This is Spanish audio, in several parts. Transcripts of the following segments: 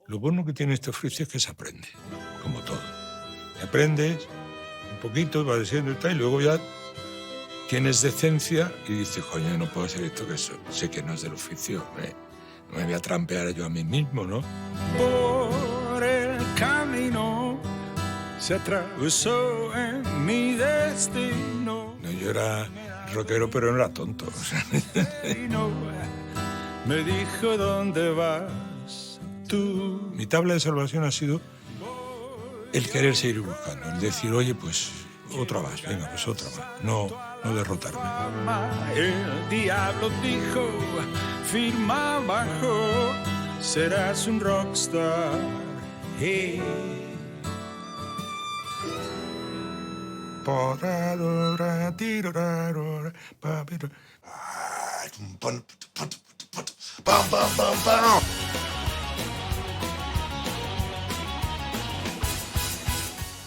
Lo bueno que tiene este oficio es que se aprende, como todo. Aprendes un poquito, vas diciendo y tal, y luego ya tienes decencia y dices, coño, no puedo hacer esto, que sé que no es del oficio, hombre. No me voy a trampear yo a mí mismo, ¿no? Por el camino se atravesó en mi destino. No, yo era rockero, pero no era tonto. Me dijo, ¿dónde vas tú? Mi tabla de salvación ha sido el querer seguir buscando, el decir, oye, pues otra más, venga, pues otra más. No derrotarme. El diablo dijo, firma abajo, serás un rockstar. Hey.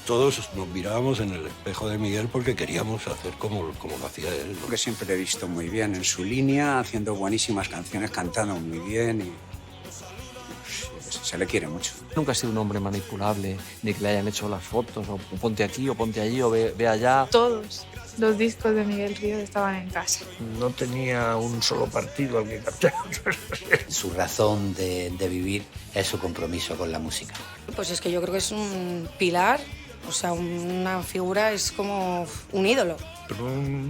Todos nos mirábamos en el espejo de Miguel porque queríamos hacer como lo hacía él, ¿no? Que siempre lo he visto muy bien en su línea, haciendo buenísimas canciones, cantando muy bien y se le quiere mucho. Nunca ha sido un hombre manipulable, ni que le hayan hecho las fotos, o ponte aquí, o ponte allí, o ve allá. Todos los discos de Miguel Ríos estaban en casa. No tenía un solo partido al que captar. Su razón de vivir es su compromiso con la música. Pues es que yo creo que es un pilar, o sea, una figura, es como un ídolo.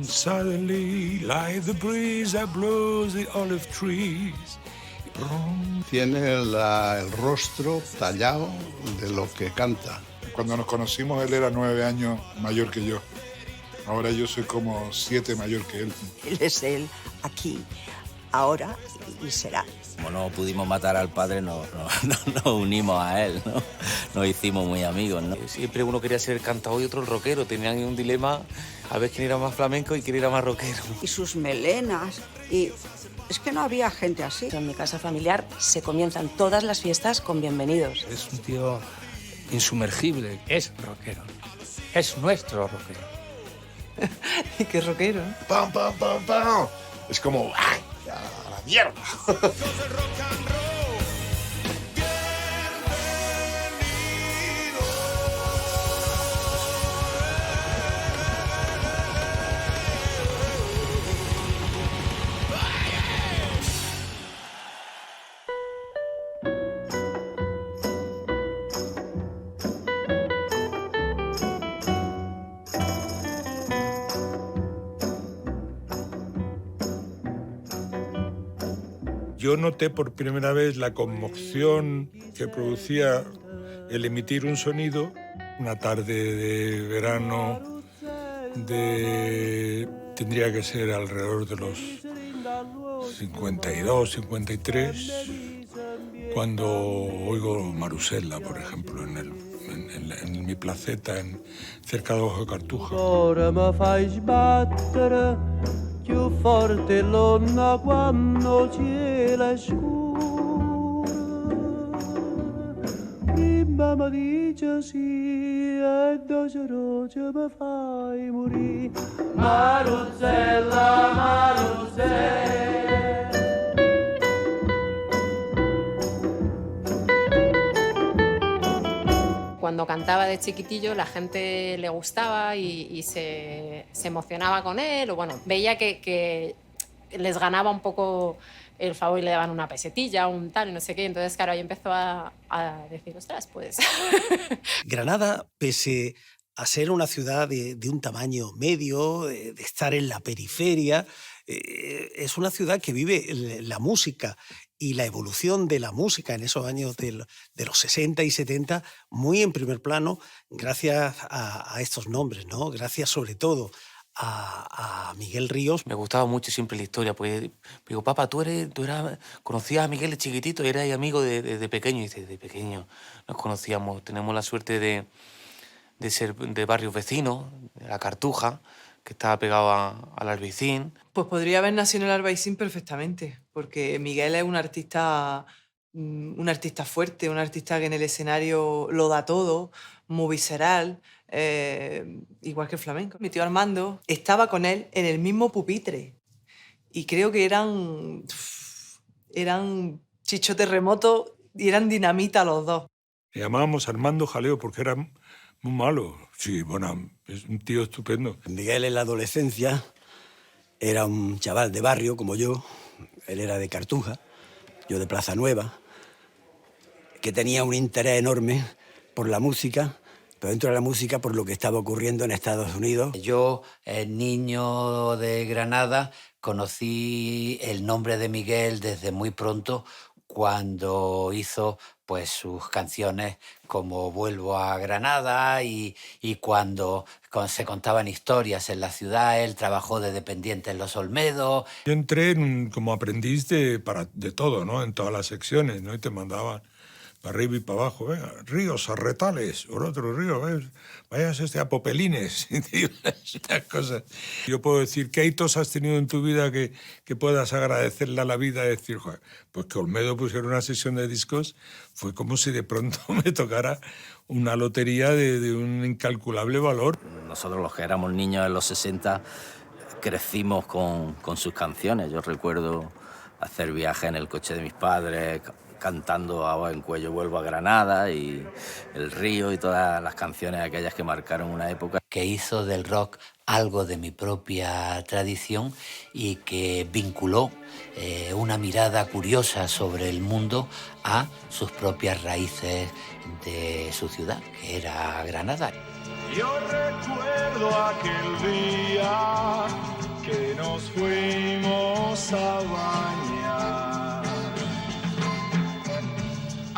Suddenly, like the breeze that blows the olive trees. Tiene el rostro tallado de lo que canta. Cuando nos conocimos él era 9 años mayor que yo. Ahora yo soy como 7 mayor que él. Él es él, aquí, ahora y será. Como no pudimos matar al padre, nos unimos a él, ¿no? Nos hicimos muy amigos, ¿no? Siempre uno quería ser el cantador y otro el rockero. Tenían un dilema a ver quién era más flamenco y quién era más rockero. Y sus melenas, y es que no había gente así. En mi casa familiar se comienzan todas las fiestas con bienvenidos. Es un tío insumergible. Es rockero. Es nuestro rockero. ¿Y qué rockero? ¡Pam, pam, pam, pam! Es como, ¡ay, a la mierda! Yo noté por primera vez la conmoción que producía el emitir un sonido una tarde de verano tendría que ser alrededor de los 52, 53, cuando oigo Marusella, por ejemplo, en mi placeta, cerca de Ojo de Cartuja. Più forte l'onna quando cielo è scuro. Prima mi dice sì e doce noce mi fai morire. Maruzella, Maruzella. Cuando cantaba de chiquitillo la gente le gustaba y se emocionaba con él, o bueno, veía que les ganaba un poco el favor y le daban una pesetilla, un tal, y no sé qué. Entonces, claro, ahí empezó a decir, ostras, pues... Granada, pese a ser una ciudad de un tamaño medio, de estar en la periferia, es una ciudad que vive la música y la evolución de la música en esos años de los 60 y 70 muy en primer plano, gracias a estos nombres, ¿no? Gracias sobre todo a Miguel Ríos. Me gustaba mucho siempre la historia, porque digo, papá, conocías a Miguel de chiquitito, eras amigo de pequeño. Y dice, de pequeño nos conocíamos, tenemos la suerte de ser de barrios vecinos, de La Cartuja, que estaba pegado al Albaicín. Pues podría haber nacido en el Albaicín perfectamente, porque Miguel es un artista fuerte, un artista que en el escenario lo da todo, muy visceral, igual que el flamenco. Mi tío Armando estaba con él en el mismo pupitre y creo que eran Chicho Terremoto Y eran dinamita los dos. Le llamábamos Armando Jaleo porque era muy malo. Sí, bueno, es un tío estupendo. Miguel en la adolescencia era un chaval de barrio como yo. Él era de Cartuja, yo de Plaza Nueva, que tenía un interés enorme por la música, pero dentro de la música por lo que estaba ocurriendo en Estados Unidos. Yo, niño de Granada, conocí el nombre de Miguel desde muy pronto cuando hizo pues, sus canciones como Vuelvo a Granada y cuando se contaban historias en la ciudad. Él trabajó de dependiente en Los Olmedos. Yo entré como aprendiz de todo, ¿no? En todas las secciones, ¿no? Y te mandaban para arriba y para abajo, venga, ríos, arretales, por otro río, ¿ves? Vayas a Popelines, estas cosas. Yo puedo decir, ¿qué hitos has tenido en tu vida que puedas agradecerle a la vida y decir, joder, pues que Olmedo pusiera una sesión de discos, fue como si de pronto me tocara una lotería de un incalculable valor. Nosotros los que éramos niños en los 60 crecimos con sus canciones. Yo recuerdo hacer viaje en el coche de mis padres, cantando a voz en cuello Vuelvo a Granada y El Río y todas las canciones aquellas que marcaron una época. Que hizo del rock algo de mi propia tradición y que vinculó una mirada curiosa sobre el mundo a sus propias raíces de su ciudad, que era Granada. Yo recuerdo aquel día que nos fuimos a bañar.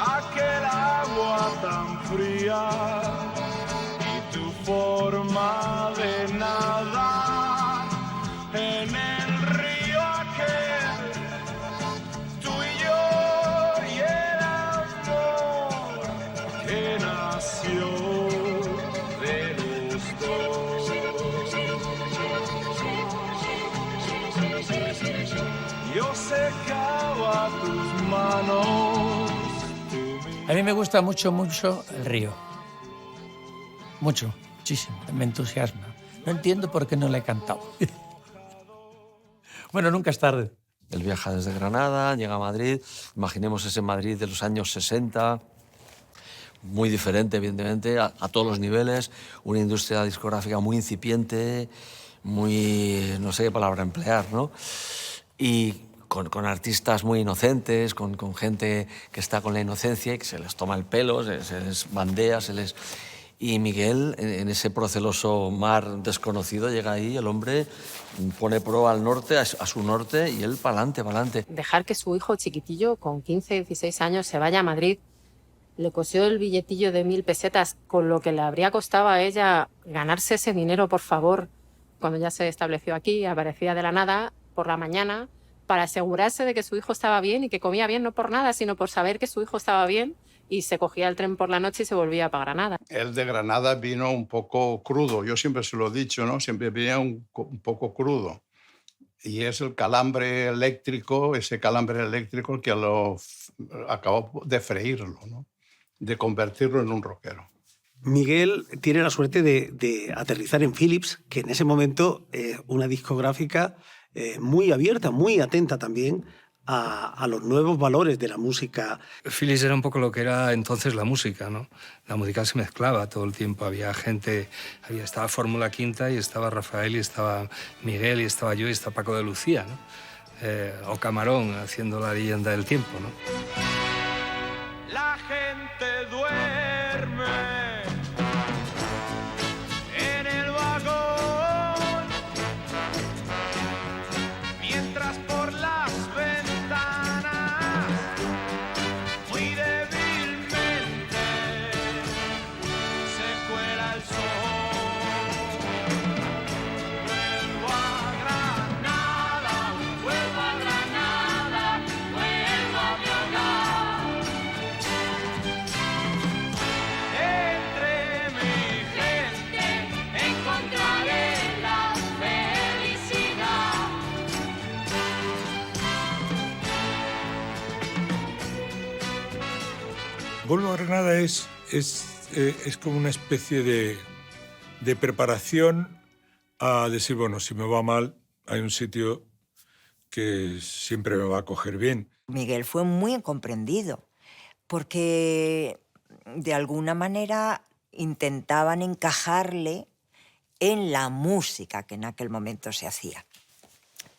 Aquel agua tan fría y tu forma de nadar en el río aquel, tú y yo y el amor que nació de los dos. Yo secaba tus manos. A mí me gusta mucho, mucho el río. Mucho, muchísimo. Me entusiasma. No entiendo por qué no le he cantado. Bueno, nunca es tarde. Él viaja desde Granada, llega a Madrid. Imaginemos ese Madrid de los años 60, muy diferente, evidentemente, a todos los niveles. Una industria discográfica muy incipiente, muy... no sé qué palabra emplear, ¿no? Y con artistas muy inocentes, con gente que está con la inocencia y que se les toma el pelo, se les bandea, se les... Y Miguel, en ese proceloso mar desconocido, llega ahí, el hombre pone proa al norte, a su norte, y él pa'lante, pa'lante. Dejar que su hijo chiquitillo, con 15, 16 años, se vaya a Madrid, le cosió el billetillo de 1.000 pesetas, con lo que le habría costado a ella ganarse ese dinero, por favor, cuando ya se estableció aquí, aparecía de la nada, por la mañana, para asegurarse de que su hijo estaba bien y que comía bien, no por nada, sino por saber que su hijo estaba bien, y se cogía el tren por la noche y se volvía para Granada. Él de Granada vino un poco crudo, yo siempre se lo he dicho, ¿no? Siempre venía un poco crudo. Y es el calambre eléctrico, ese calambre eléctrico que lo acabó de freírlo, ¿no? De convertirlo en un rockero. Miguel tiene la suerte de aterrizar en Philips, que en ese momento una discográfica muy abierta, muy atenta también a los nuevos valores de la música. Philips era un poco lo que era entonces la música, ¿no? La música se mezclaba todo el tiempo, había gente, estaba Fórmula Quinta y estaba Rafael y estaba Miguel y estaba yo y estaba Paco de Lucía, ¿no? O Camarón haciendo La Leyenda del Tiempo, ¿no? La gente duerme en el vagón, mientras por las ventanas, muy débilmente, se cuela el sol. Vuelvo a Granada, vuelvo a Granada, vuelvo a mi hogar. Entre mi gente encontraré la felicidad. Vuelvo a Granada es como una especie de preparación a decir, bueno, si me va mal, hay un sitio que siempre me va a coger bien. Miguel fue muy incomprendido, porque de alguna manera intentaban encajarle en la música que en aquel momento se hacía.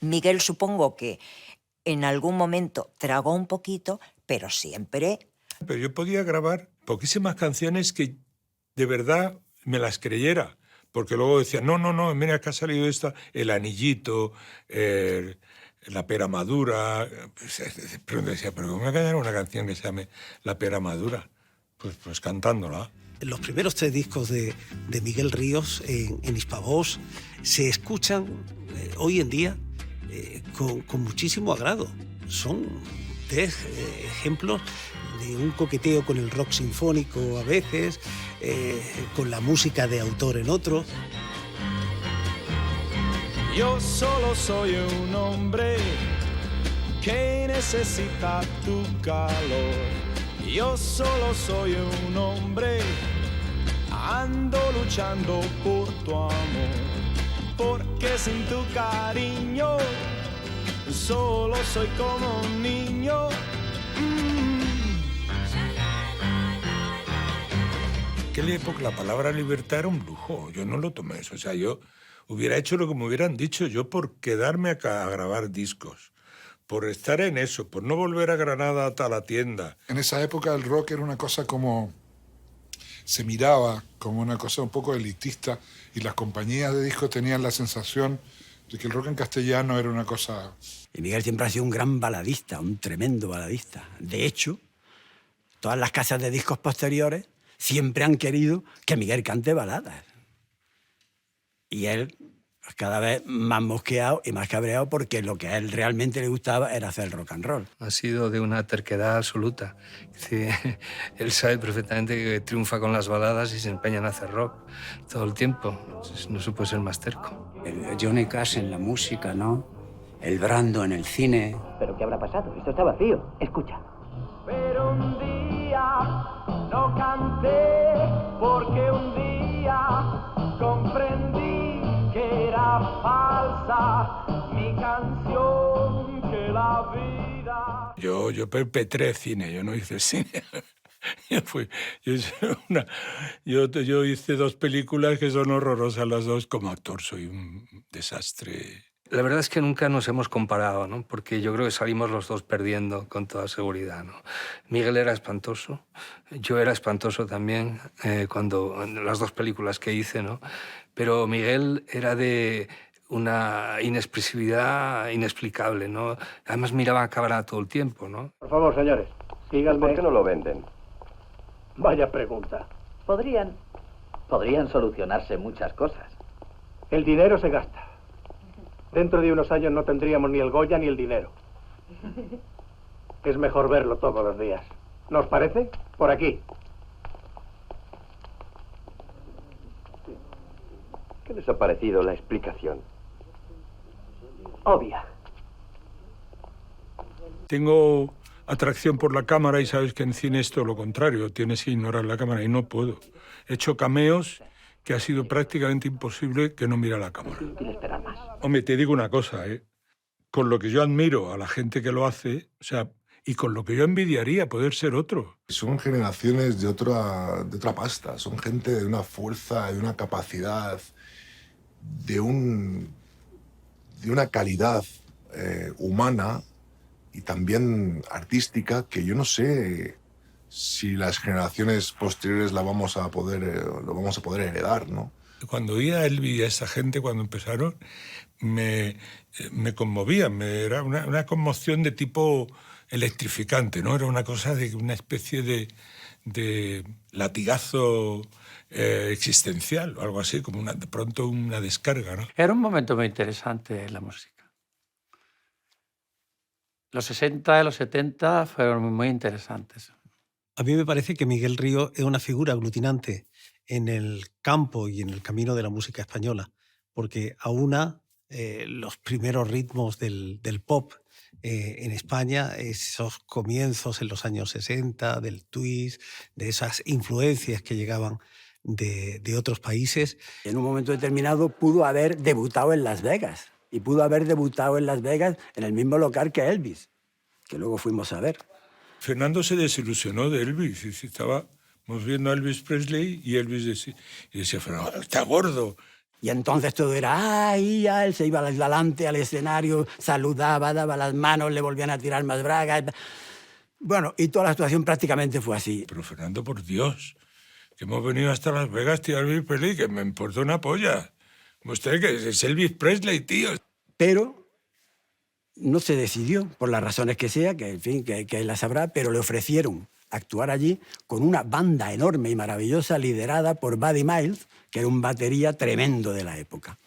Miguel supongo que en algún momento tragó un poquito, pero siempre... Pero yo podía grabar poquísimas canciones que de verdad me las creyera, porque luego decía, no, mira que ha salido esta, El Anillito, La Pera Madura. Pero decía, pero ¿cómo me va a quedar una canción que se llame La Pera Madura? Pues cantándola. Los primeros 3 discos de Miguel Ríos en Hispavox se escuchan hoy en día con muchísimo agrado. Son 3 ejemplos de un coqueteo con el rock sinfónico a veces, con la música de autor en otros. Yo solo soy un hombre que necesita tu calor. Yo solo soy un hombre, ando luchando por tu amor, porque sin tu cariño solo soy como un niño. En aquella época la palabra libertad era un lujo, yo no lo tomé eso, o sea, yo hubiera hecho lo que me hubieran dicho, yo por quedarme acá a grabar discos, por estar en eso, por no volver a Granada hasta la tienda. En esa época el rock era una cosa como... se miraba como una cosa un poco elitista y las compañías de discos tenían la sensación de que el rock en castellano era una cosa... Y Miguel siempre ha sido un gran baladista, un tremendo baladista. De hecho, todas las casas de discos posteriores siempre han querido que Miguel cante baladas. Y él cada vez más mosqueado y más cabreado porque lo que a él realmente le gustaba era hacer rock and roll. Ha sido de una terquedad absoluta. Sí, él sabe perfectamente que triunfa con las baladas y se empeña en hacer rock todo el tiempo. No se puede ser más terco. El Johnny Cash en la música, ¿no? El Brando en el cine. ¿Pero qué habrá pasado? Esto está vacío. Escucha. Pero un día no canté porque un día comprendí que era falsa mi canción, que la vida... Yo perpetré cine, yo no hice cine. Yo hice 2 películas que son horrorosas las 2. Como actor soy un desastre. La verdad es que nunca nos hemos comparado, ¿no? Porque yo creo que salimos los 2 perdiendo con toda seguridad, ¿no? Miguel era espantoso, yo era espantoso también cuando en las 2 películas que hice, ¿no? Pero Miguel era de una inexpresividad inexplicable, ¿no? Además miraba a cámara todo el tiempo, ¿no? Por favor, señores, síganme. ¿Por qué no lo venden? Vaya pregunta. Podrían solucionarse muchas cosas. El dinero se gasta. Dentro de unos años no tendríamos ni el Goya ni el dinero. Es mejor verlo todos los días. ¿No os parece? Por aquí. ¿Qué les ha parecido la explicación? Obvia. Tengo atracción por la cámara y sabes que en cine es todo lo contrario. Tienes que ignorar la cámara y no puedo. He hecho cameos que ha sido prácticamente imposible que no mire a la cámara. Esperar más. Hombre, te digo una cosa, con lo que yo admiro a la gente que lo hace, o sea, y con lo que yo envidiaría poder ser otro. Son generaciones de otra pasta, son gente de una fuerza, de una capacidad, de una calidad humana y también artística que yo no sé si las generaciones posteriores lo vamos a poder heredar, ¿no? Cuando oía a Elvis y a esa gente cuando empezaron, me conmovía, era una conmoción de tipo electrificante, ¿no? Era una cosa de una especie de latigazo existencial o algo así, como de pronto una descarga, ¿no? Era un momento muy interesante en la música. Los 60 y los 70 fueron muy interesantes. A mí me parece que Miguel Ríos es una figura aglutinante en el campo y en el camino de la música española, porque aúna los primeros ritmos del pop en España, esos comienzos en los años 60, del twist, de esas influencias que llegaban de otros países. En un momento determinado pudo haber debutado en Las Vegas, y pudo haber debutado en Las Vegas en el mismo local que Elvis, que luego fuimos a ver. Fernando se desilusionó de Elvis. Y estábamos viendo a Elvis Presley y Elvis decía, Fernando, está gordo. Y entonces todo era, ¡ay! Ya él se iba adelante al escenario, saludaba, daba las manos, le volvían a tirar más bragas. Bueno, y toda la actuación prácticamente fue así. Pero Fernando, por Dios, que hemos venido hasta Las Vegas, tío, Elvis Presley, que me importa una polla. Usted que es Elvis Presley, tío. Pero no se decidió, por las razones que sea, que en fin, que él las sabrá, pero le ofrecieron actuar allí con una banda enorme y maravillosa liderada por Buddy Miles, que era un batería tremendo de la época.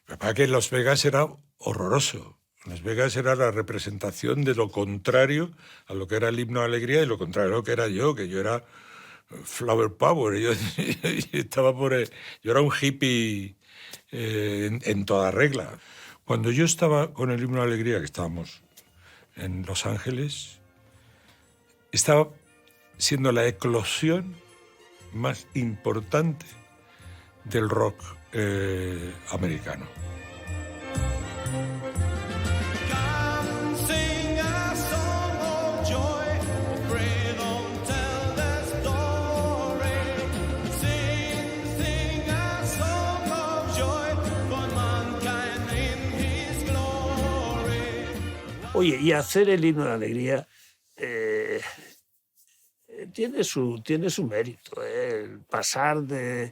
Papá, que Las Vegas era horroroso. Las Vegas era la representación de lo contrario a lo que era el himno de alegría y lo contrario a lo que era yo, que yo era flower power. Yo era un hippie en toda regla. Cuando yo estaba con el himno de alegría, que estábamos en Los Ángeles, estaba siendo la eclosión más importante del rock americano. Oye, y hacer el himno de la alegría tiene su mérito. El pasar de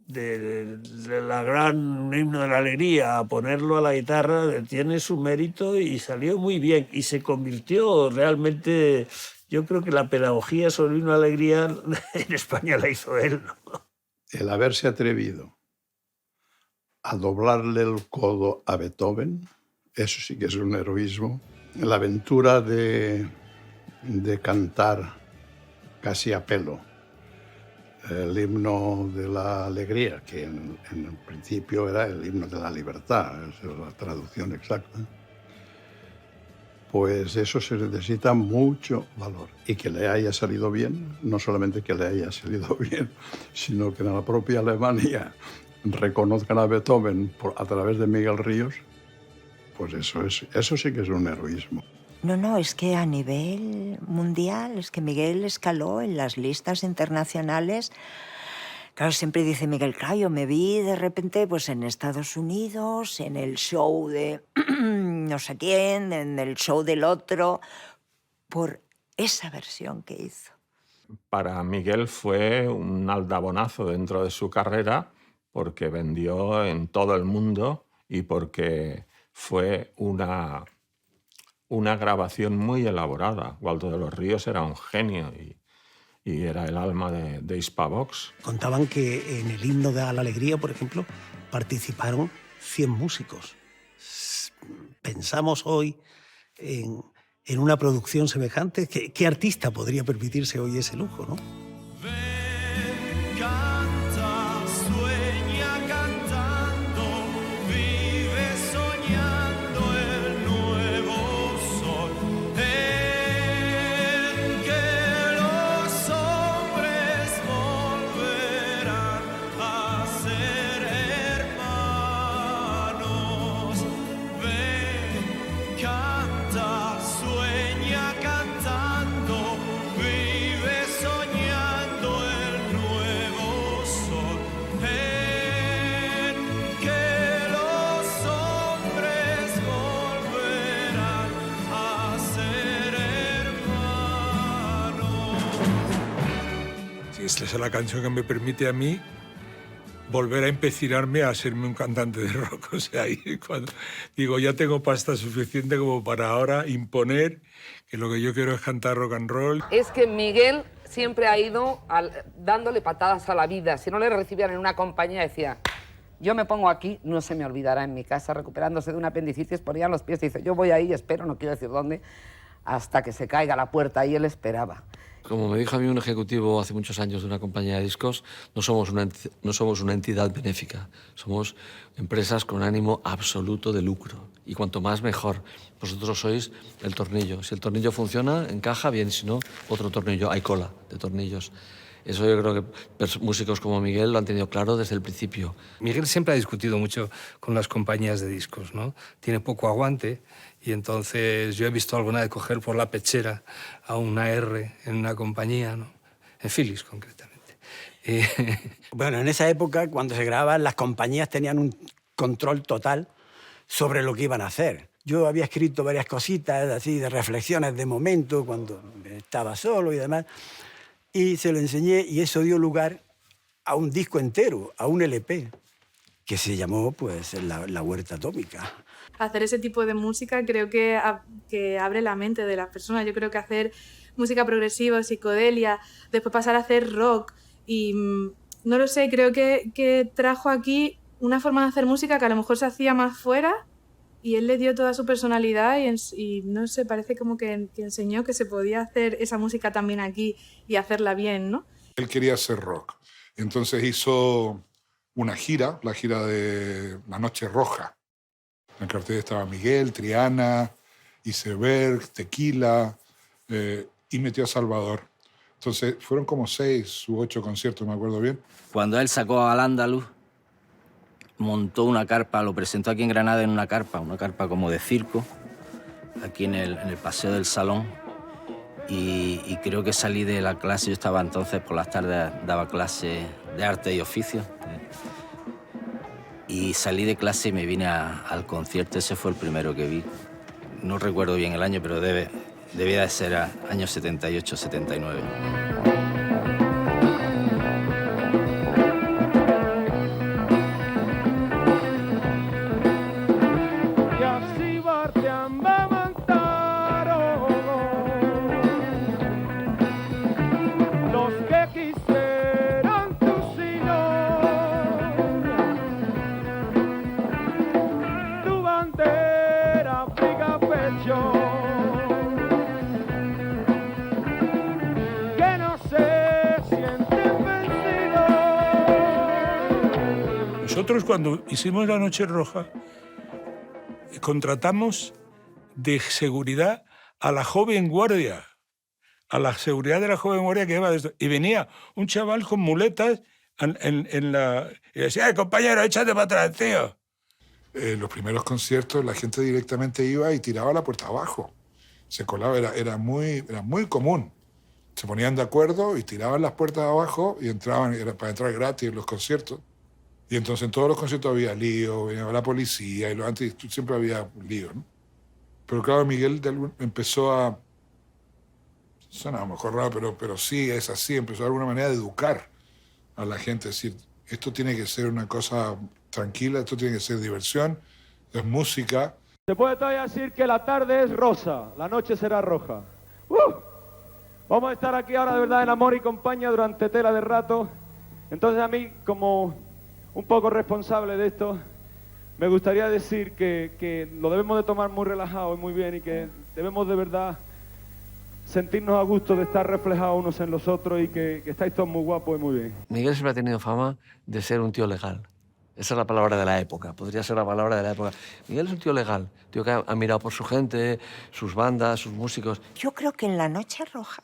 la gran himno de la alegría a ponerlo a la guitarra tiene su mérito y salió muy bien. Y se convirtió realmente... Yo creo que la pedagogía sobre el himno de la alegría en España la hizo él, ¿no? El haberse atrevido a doblarle el codo a Beethoven, eso sí que es un heroísmo. La aventura de cantar casi a pelo el himno de la alegría, que en principio era el himno de la libertad, esa es la traducción exacta, pues eso se necesita mucho valor. Y que le haya salido bien, no solamente que le haya salido bien, sino que en la propia Alemania reconozcan a Beethoven a través de Miguel Ríos, pues eso sí que es un heroísmo. No, es que a nivel mundial, es que Miguel escaló en las listas internacionales. Claro, siempre dice Miguel, claro, yo me vi de repente pues en Estados Unidos, en el show de no sé quién, en el show del otro, por esa versión que hizo. Para Miguel fue un aldabonazo dentro de su carrera porque vendió en todo el mundo y porque fue una grabación muy elaborada. Waldo de los Ríos era un genio y era el alma de Hispavox. Contaban que en el himno de la alegría, por ejemplo, participaron 100 músicos. Pensamos hoy en una producción semejante. ¿Qué artista podría permitirse hoy ese lujo, no? Esta es la canción que me permite a mí volver a empecinarme a serme un cantante de rock. O sea, ahí cuando digo, ya tengo pasta suficiente como para ahora imponer que lo que yo quiero es cantar rock and roll. Es que Miguel siempre ha ido dándole patadas a la vida. Si no le recibían en una compañía, decía, yo me pongo aquí, no se me olvidará, en mi casa, recuperándose de una apendicitis, ponía los pies y dice, yo voy ahí, espero, no quiero decir dónde, hasta que se caiga la puerta, y él esperaba. Como me dijo a mí un ejecutivo hace muchos años de una compañía de discos, no somos una entidad benéfica, somos empresas con ánimo absoluto de lucro. Y cuanto más, mejor. Vosotros sois el tornillo. Si el tornillo funciona, encaja bien, si no, otro tornillo. Hay cola de tornillos. Eso yo creo que músicos como Miguel lo han tenido claro desde el principio. Miguel siempre ha discutido mucho con las compañías de discos, ¿no? Tiene poco aguante y entonces yo he visto alguna vez coger por la pechera a una R en una compañía, ¿no? En Philips concretamente. Bueno, en esa época, cuando se grababan, las compañías tenían un control total sobre lo que iban a hacer. Yo había escrito varias cositas así de reflexiones de momento, cuando estaba solo y demás, y se lo enseñé y eso dio lugar a un disco entero, a un LP, que se llamó pues La Huerta Atómica. Hacer ese tipo de música creo que abre la mente de las personas. Yo creo que hacer música progresiva, psicodelia, después pasar a hacer rock y no lo sé, creo que trajo aquí una forma de hacer música que a lo mejor se hacía más fuera y él le dio toda su personalidad y no sé, parece como que enseñó que se podía hacer esa música también aquí y hacerla bien, ¿no? Él quería hacer rock. Entonces hizo una gira, la gira de La Noche Roja. En el cartel estaba Miguel, Triana, Iceberg, Tequila, y metió a Salvador. Entonces fueron como 6 u 8 conciertos, me acuerdo bien. Cuando él sacó al Andaluz, montó una carpa, lo presentó aquí en Granada en una carpa como de circo, aquí en el Paseo del Salón. Y creo que salí de la clase, yo estaba entonces por las tardes, daba clase de arte y oficio. Y salí de clase y me vine al concierto, ese fue el primero que vi. No recuerdo bien el año, pero debía de ser año 78, 79. Nosotros cuando hicimos La Noche Roja contratamos de seguridad a la joven guardia, a la seguridad de la joven guardia que iba desde... Y venía un chaval con muletas en la... Y decía, compañero, échate para atrás, tío. Los primeros conciertos la gente directamente iba y tiraba la puerta abajo. Se colaba, era muy común. Se ponían de acuerdo y tiraban las puertas abajo y entraban, era para entrar gratis en los conciertos. Y entonces en todos los conciertos había lío, venía la policía, y antes siempre había lío, ¿no? Pero claro, Miguel empezó a... Suena a lo mejor raro, pero sí, es así. Empezó de alguna manera a educar a la gente. Es decir, esto tiene que ser una cosa tranquila, esto tiene que ser diversión, es música. Se puede todavía decir que la tarde es rosa, la noche será roja. Vamos a estar aquí ahora de verdad en amor y compañía durante tela de rato. Entonces a mí, como un poco responsable de esto, me gustaría decir que lo debemos de tomar muy relajado y muy bien y que debemos de verdad sentirnos a gusto de estar reflejados unos en los otros y que estáis todos muy guapos y muy bien. Miguel siempre ha tenido fama de ser un tío legal. Esa es la palabra de la época, podría ser la palabra de la época. Miguel es un tío legal, un tío que ha mirado por su gente, sus bandas, sus músicos. Yo creo que en La Noche Roja,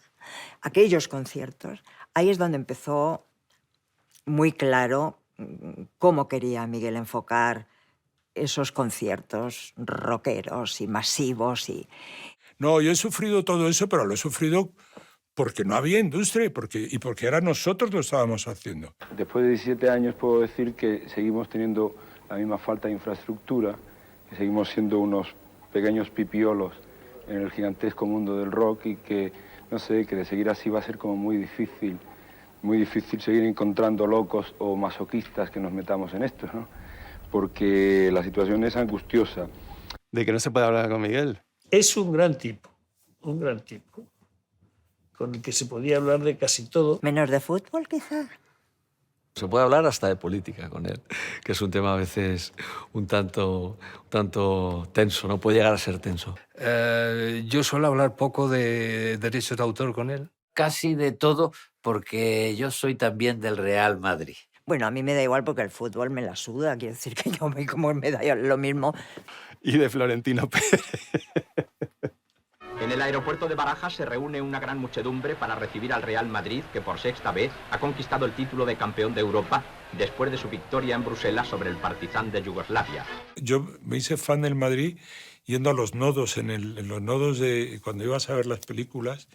aquellos conciertos, ahí es donde empezó muy claro cómo quería Miguel enfocar esos conciertos rockeros y masivos. No, yo he sufrido todo eso, pero lo he sufrido porque no había industria y porque ahora nosotros lo estábamos haciendo. Después de 17 años puedo decir que seguimos teniendo la misma falta de infraestructura, que seguimos siendo unos pequeños pipiolos en el gigantesco mundo del rock y que, no sé, que de seguir así va a ser como muy difícil seguir encontrando locos o masoquistas que nos metamos en esto, ¿no? Porque la situación es angustiosa. ¿De que no se puede hablar con Miguel? Es un gran tipo, con el que se podía hablar de casi todo. Menos de fútbol, quizá. Se puede hablar hasta de política con él, que es un tema a veces un tanto tenso, no puede llegar a ser tenso. Yo suelo hablar poco de derechos de autor con él. Casi de todo, porque yo soy también del Real Madrid. Bueno, a mí me da igual porque el fútbol me la suda, quiero decir que yo como me da lo mismo. Y de Florentino Pérez. En el aeropuerto de Barajas se reúne una gran muchedumbre para recibir al Real Madrid, que por sexta vez ha conquistado el título de campeón de Europa después de su victoria en Bruselas sobre el Partizan de Yugoslavia. Yo me hice fan del Madrid yendo a los nodos, en los nodos de cuando ibas a ver las películas,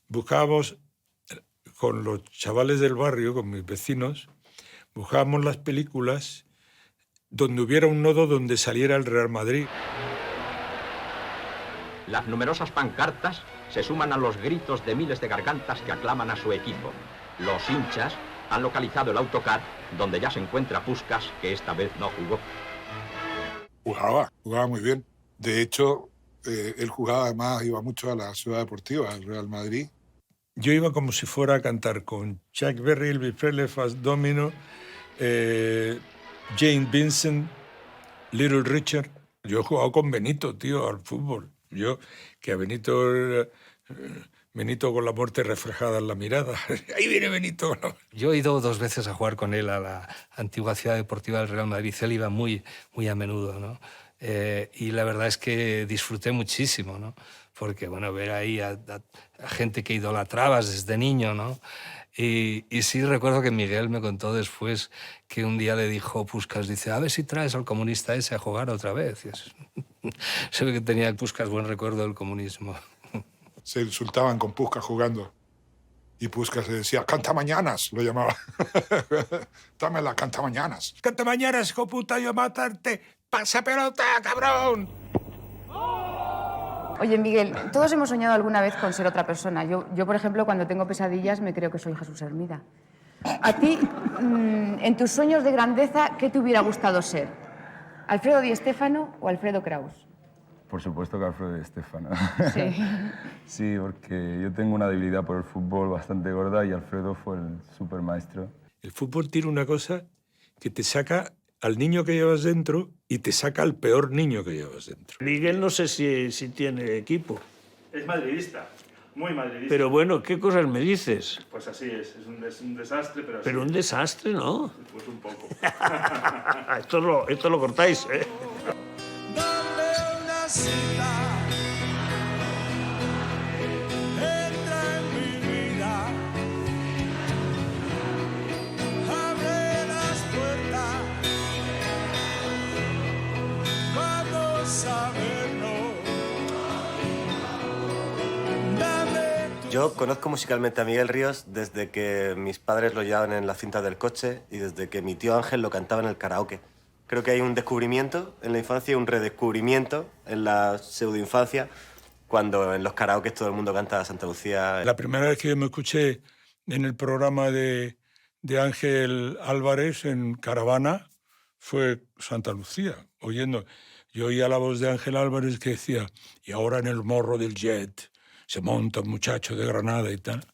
buscábamos con los chavales del barrio, con mis vecinos, buscábamos las películas donde hubiera un nodo donde saliera el Real Madrid. Las numerosas pancartas se suman a los gritos de miles de gargantas que aclaman a su equipo. Los hinchas han localizado el autocar donde ya se encuentra Puskás, que esta vez no jugó. Jugaba muy bien. De hecho, él jugaba, además, iba mucho a la Ciudad Deportiva, al Real Madrid. Yo iba como si fuera a cantar con Chuck Berry, Elvis Presley, Fats Domino, Jane Vincent, Little Richard. Yo he jugado con Benito, tío, al fútbol. Yo, que a Benito con la muerte reflejada en la mirada. Ahí viene Benito. Yo he ido 2 veces a jugar con él a la antigua Ciudad Deportiva del Real Madrid. Él iba muy, muy a menudo, ¿no? Y la verdad es que disfruté muchísimo, ¿no? Porque, bueno, ver ahí a gente que idolatrabas desde niño, ¿no? Y sí recuerdo que Miguel me contó después que un día le dijo Puskás, dice, a ver si traes al comunista ese a jugar otra vez. Se ve que tenía Puskás buen recuerdo del comunismo. Se insultaban con Puskás jugando. Y Puskás se decía, cantamañanas, lo llamaba. Dame la cantamañanas. Cantamañanas, hijo puta, yo a matarte. ¡Pasa pelota, cabrón! Oye, Miguel, todos hemos soñado alguna vez con ser otra persona. Yo, por ejemplo, cuando tengo pesadillas me creo que soy Jesús Hermida. A ti, en tus sueños de grandeza, ¿qué te hubiera gustado ser? ¿Alfredo Di Stéfano o Alfredo Kraus? Por supuesto que Alfredo Di Stéfano. Sí. Sí, porque yo tengo una debilidad por el fútbol bastante gorda y Alfredo fue el supermaestro. El fútbol tiene una cosa que te saca al niño que llevas dentro y te saca al peor niño que llevas dentro. Miguel no sé si tiene equipo. Es madridista, muy madridista. Pero bueno, ¿qué cosas me dices? Pues así es un desastre, pero así Pero un es. desastre, ¿no? Pues un poco. esto lo cortáis, ¿eh? Una cita, entra en mi vida, abre las puertas, vamos a vernos. Yo conozco musicalmente a Miguel Ríos desde que mis padres lo llevaban en la cinta del coche y desde que mi tío Ángel lo cantaba en el karaoke. Creo que hay un descubrimiento en la infancia y un redescubrimiento en la pseudoinfancia cuando en los karaokes todo el mundo canta Santa Lucía. La primera vez que yo me escuché en el programa de Ángel Álvarez en Caravana fue Santa Lucía, oyendo. Yo oía la voz de Ángel Álvarez que decía, y ahora en el morro del jet se monta un muchacho de Granada y tal.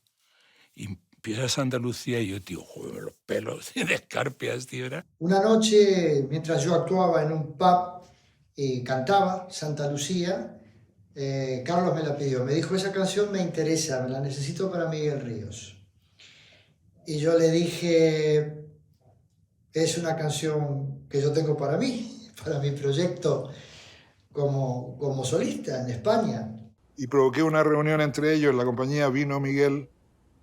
Y empieza Santa Lucía y yo, tío, joder, los pelos de escarpias, tío. Era. Una noche, mientras yo actuaba en un pub y cantaba Santa Lucía, Carlos me la pidió. Me dijo, esa canción me interesa, me la necesito para Miguel Ríos. Y yo le dije, es una canción que yo tengo para mí, para mi proyecto como solista en España. Y provoqué una reunión entre ellos, la compañía vino Miguel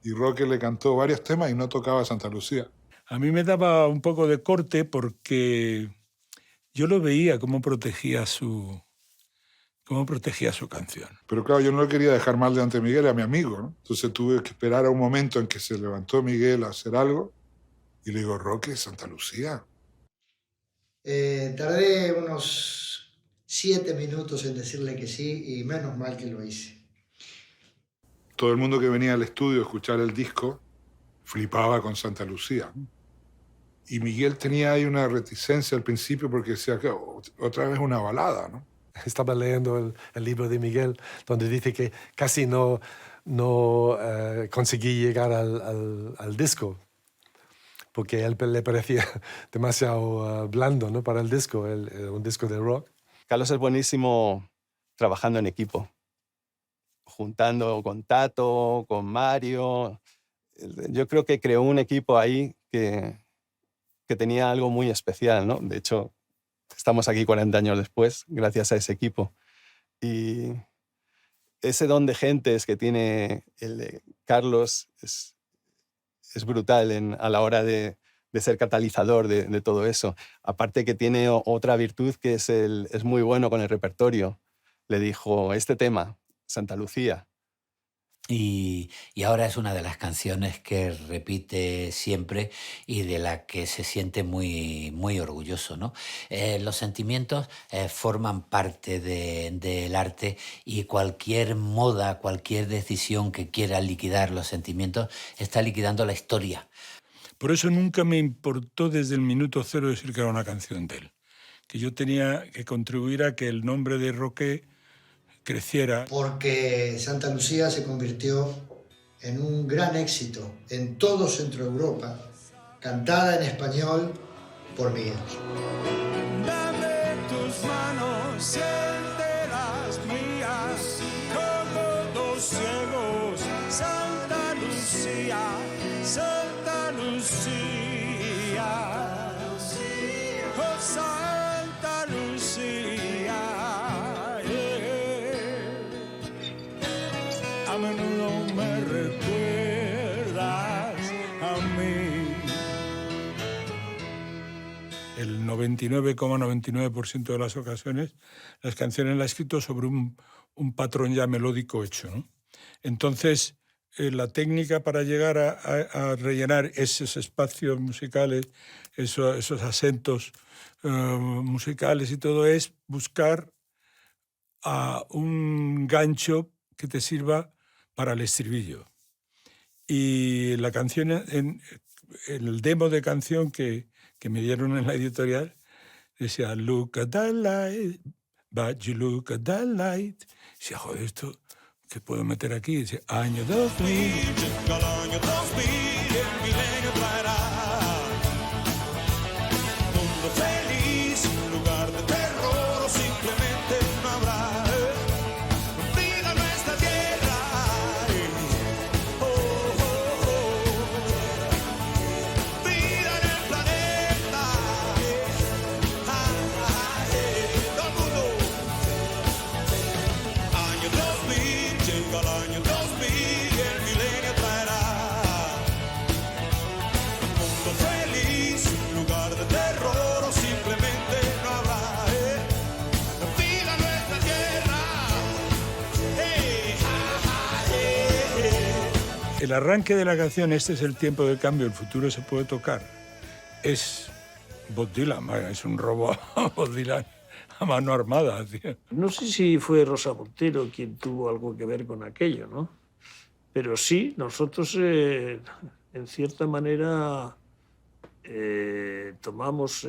y Roque le cantó varios temas y no tocaba Santa Lucía. A mí me daba un poco de corte porque yo lo veía cómo protegía su canción. Pero claro, yo no lo quería dejar mal delante de Miguel, era mi amigo, ¿no? Entonces tuve que esperar a un momento en que se levantó Miguel a hacer algo y le digo, Roque, Santa Lucía. Tardé unos 7 minutos en decirle que sí y menos mal que lo hice. Todo el mundo que venía al estudio a escuchar el disco flipaba con Santa Lucía. Y Miguel tenía ahí una reticencia al principio porque decía que otra vez una balada, ¿no? Estaba leyendo el libro de Miguel donde dice que casi no conseguí llegar al disco porque a él le parecía demasiado blando, ¿no? Para el disco, un disco de rock. Carlos es buenísimo trabajando en equipo, juntando con Tato, con Mario. Yo creo que creó un equipo ahí que tenía algo muy especial, ¿no? De hecho, estamos aquí 40 años después gracias a ese equipo. Y ese don de gentes que tiene Carlos es brutal a la hora de ser catalizador de todo eso. Aparte que tiene otra virtud que es muy bueno con el repertorio. Le dijo, este tema, Santa Lucía. Y ahora es una de las canciones que repite siempre y de la que se siente muy, muy orgulloso, ¿no? Los sentimientos forman parte del arte y cualquier moda, cualquier decisión que quiera liquidar los sentimientos está liquidando la historia. Por eso nunca me importó desde el minuto cero decir que era una canción de él. Que yo tenía que contribuir a que el nombre de Roqué creciera. Porque Santa Lucía se convirtió en un gran éxito en todo Centro Europa, cantada en español por Miguel. Dame tus manos, siente las mías, como dos ciegos. Santa Lucía, Santa Lucía, oh Santa Lucía. A menudo me recuerdas a mí. El 99,99% de las ocasiones las canciones las he escrito sobre un patrón ya melódico hecho, ¿no? Entonces, la técnica para llegar a rellenar esos espacios musicales, esos acentos musicales y todo, es buscar a un gancho que te sirva para el estribillo. Y la canción, en el demo de canción que me dieron en la editorial, decía, look at that light, but you look at that light. Y decía, joder, esto, ¿qué puedo meter aquí? Y decía, año 2000. Llega el año 2000, el milenio traerá mundo feliz, lugar de terror o simplemente no habrá. Vida en nuestra tierra. Oh, oh, oh. Vida en el planeta. Todo el mundo. Año 2000, llega el año 2000, el milenio traerá un mundo feliz, lugar de terror o simplemente no habrá. Vida en nuestra tierra. El arranque de la canción, este es el tiempo del cambio, el futuro se puede tocar, es Bob Dylan, es un robo a Bob Dylan a mano armada, tío. No sé si fue Rosa Montero quien tuvo algo que ver con aquello, ¿no? Pero sí, nosotros, en cierta manera, tomamos,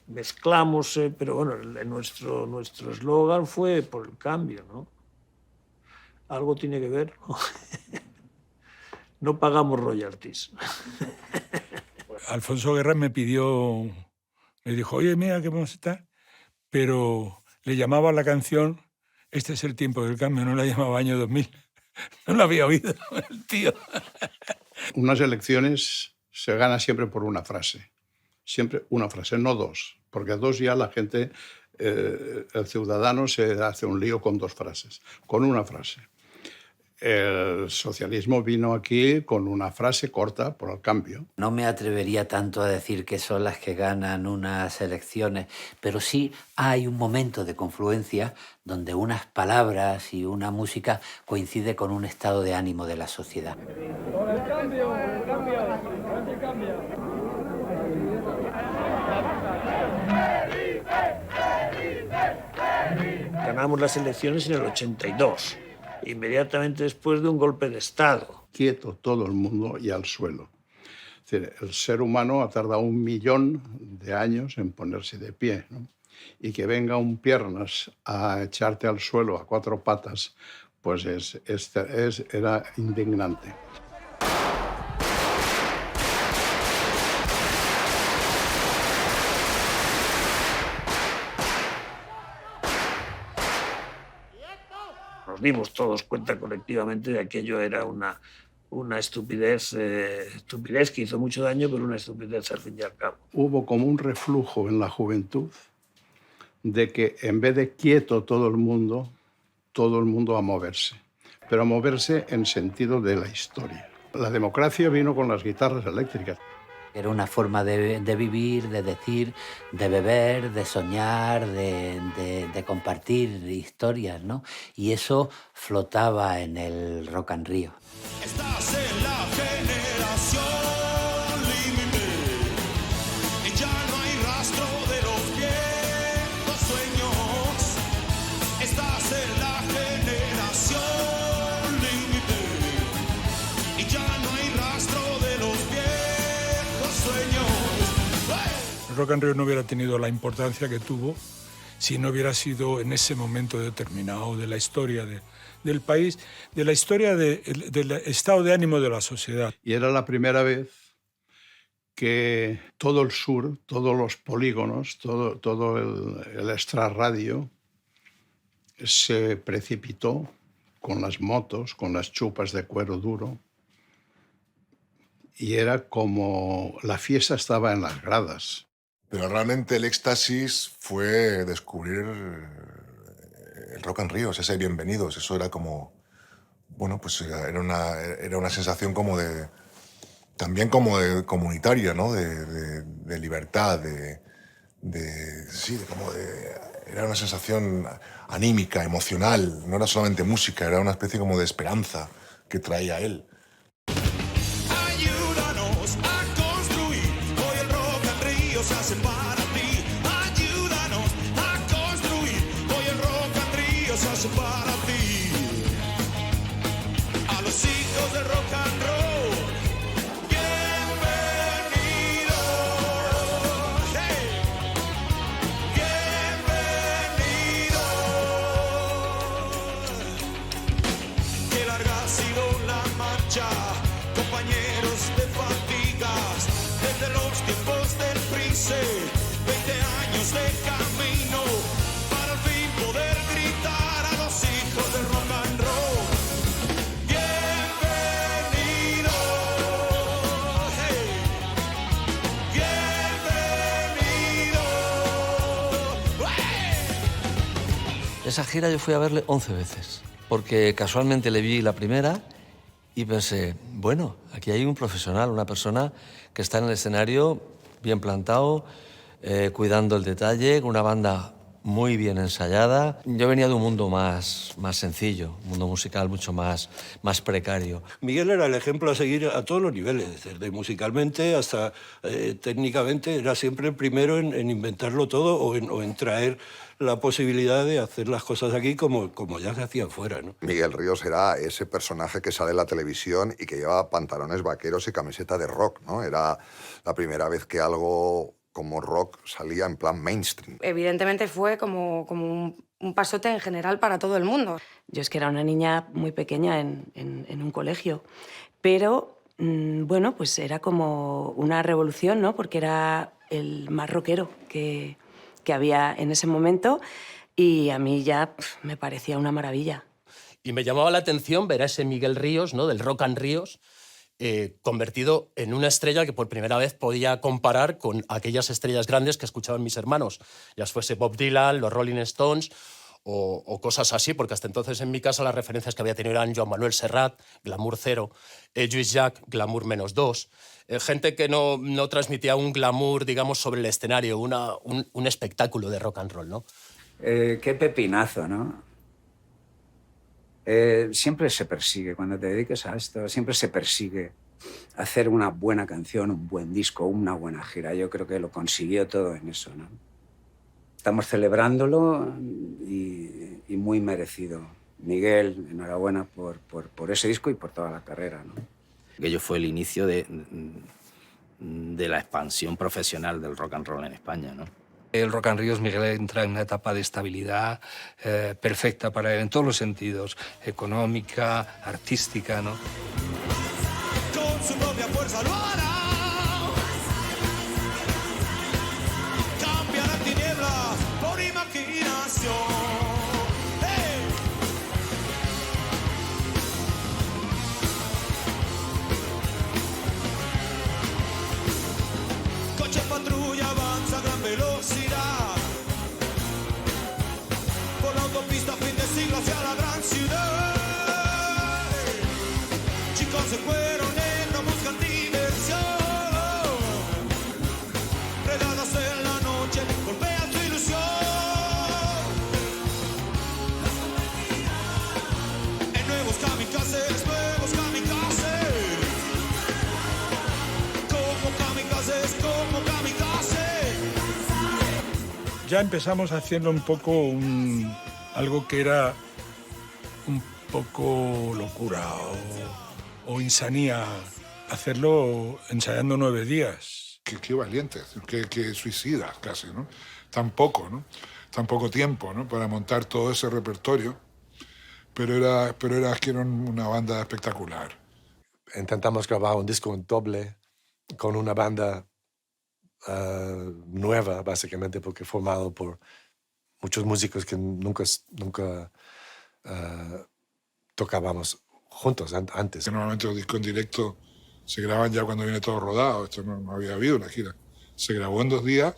mezclamos, pero bueno, nuestro eslogan fue por el cambio, ¿no? Algo tiene que ver, ¿no? No pagamos royalties. Alfonso Guerra me dijo, oye, mira, que vamos a estar, pero le llamaba a la canción, este es el tiempo del cambio, no la llamaba año 2000. No la había oído el tío. Unas elecciones se gana siempre por una frase. Siempre una frase, no dos. Porque dos ya la gente, el ciudadano se hace un lío con dos frases. Con una frase. El socialismo vino aquí con una frase corta por el cambio. No me atrevería tanto a decir que son las que ganan unas elecciones, pero sí hay un momento de confluencia donde unas palabras y una música coincide con un estado de ánimo de la sociedad. El cambio, cambia. Ganamos las elecciones en el 82, inmediatamente después de un golpe de Estado. Quieto todo el mundo y al suelo. Es decir, el ser humano ha tardado 1 millón de años en ponerse de pie, ¿no? Y que venga un piernas a echarte al suelo a 4 patas, pues era indignante. Nos dimos todos cuenta colectivamente de que aquello era una estupidez que hizo mucho daño, pero una estupidez al fin y al cabo. Hubo como un reflujo en la juventud de que en vez de quieto todo el mundo, todo el mundo a moverse, pero a moverse en sentido de la historia. La democracia vino con las guitarras eléctricas. Era una forma de vivir, de decir, de beber, de soñar, de compartir historias, ¿no? Y eso flotaba en el Rock and Rio. Estás en la generación límite y ya no hay rastro de los viejos sueños. Estás en la generación límite y ya no hay rastro de los viejos sueños. El Rock and Rio no hubiera tenido la importancia que tuvo si no hubiera sido en ese momento determinado de la historia del país, de la historia del estado de ánimo de la sociedad. Y era la primera vez que todo el sur, todos los polígonos, todo el extrarradio se precipitó con las motos, con las chupas de cuero duro. Y era como la fiesta estaba en las gradas. Pero realmente el éxtasis fue descubrir el Rock and Rio, ese Bienvenidos. Eso era como, bueno, pues era una sensación como de, también como de comunitaria, ¿no? De libertad, era una sensación anímica, emocional. No era solamente música, era una especie como de esperanza que traía él. Ayúdanos a construir, hoy el Rock and Rio se hace para ti. Ayúdanos a construir, hoy el Rock and Rio se hace para ti. A los hijos del rock and roll, bienvenidos. Hey. Bienvenidos. Qué larga ha sido la marcha, compañeros de fatigas, desde los tiempos del Prince, 20 años de camino, para al fin poder gritar a los hijos del rock and roll. Bienvenidos, hey. Bienvenidos, hey. Esa gira yo fui a verle 11 veces, porque casualmente le vi la primera y pensé, bueno, aquí hay un profesional, una persona que está en el escenario bien plantado, cuidando el detalle, con una banda muy bien ensayada. Yo venía de un mundo más sencillo, un mundo musical mucho más precario. Miguel era el ejemplo a seguir a todos los niveles, desde musicalmente hasta técnicamente. Era siempre el primero en inventarlo todo o en traer la posibilidad de hacer las cosas aquí como ya se hacían fuera, ¿no? Miguel Ríos era ese personaje que sale en la televisión y que lleva pantalones vaqueros y camiseta de rock, ¿no? Era la primera vez que algo como rock salía en plan mainstream. Evidentemente fue como un pasote en general para todo el mundo. Yo es que era una niña muy pequeña en un colegio, pero bueno, pues era como una revolución, ¿no? Porque era el más rockero que había en ese momento y a mí ya me parecía una maravilla. Y me llamaba la atención ver a ese Miguel Ríos, ¿no? Del Rock and Ríos, convertido en una estrella que por primera vez podía comparar con aquellas estrellas grandes que escuchaban mis hermanos, ya fuese Bob Dylan, los Rolling Stones o cosas así, porque hasta entonces en mi casa las referencias que había tenido eran Joan Manuel Serrat, Glamour 0, Lluís Llach, Glamour -2, gente que no transmitía un glamour, digamos, sobre el escenario, un espectáculo de rock and roll, ¿no? Qué pepinazo, ¿no? Siempre se persigue, cuando te dediques a esto, siempre se persigue hacer una buena canción, un buen disco, una buena gira. Yo creo que lo consiguió todo en eso, ¿no? Estamos celebrándolo y muy merecido. Miguel, enhorabuena por ese disco y por toda la carrera, ¿no? Aquello fue el inicio de la expansión profesional del rock and roll en España, ¿no? El Rock and Rio, Miguel entra en una etapa de estabilidad perfecta para él en todos los sentidos, económica, artística, ¿no? Con su propia fuerza lo hará. Cambia la tiniebla por imaginación. ¡Hey! Coche patrulla avanza a gran velocidad por la autopista fin de siglo hacia la gran ya empezamos haciendo un poco algo que era un poco locura o insanía, hacerlo ensayando 9 días. Qué valientes, qué suicidas casi, ¿no? Tan poco, ¿no? Tan poco tiempo, ¿no? Para montar todo ese repertorio. Pero era que era una banda espectacular. Intentamos grabar un disco en doble con una banda nueva, básicamente, porque formado por muchos músicos que nunca tocábamos juntos antes. Normalmente los discos en directo se graban ya cuando viene todo rodado. Esto no había habido una gira. Se grabó en 2 días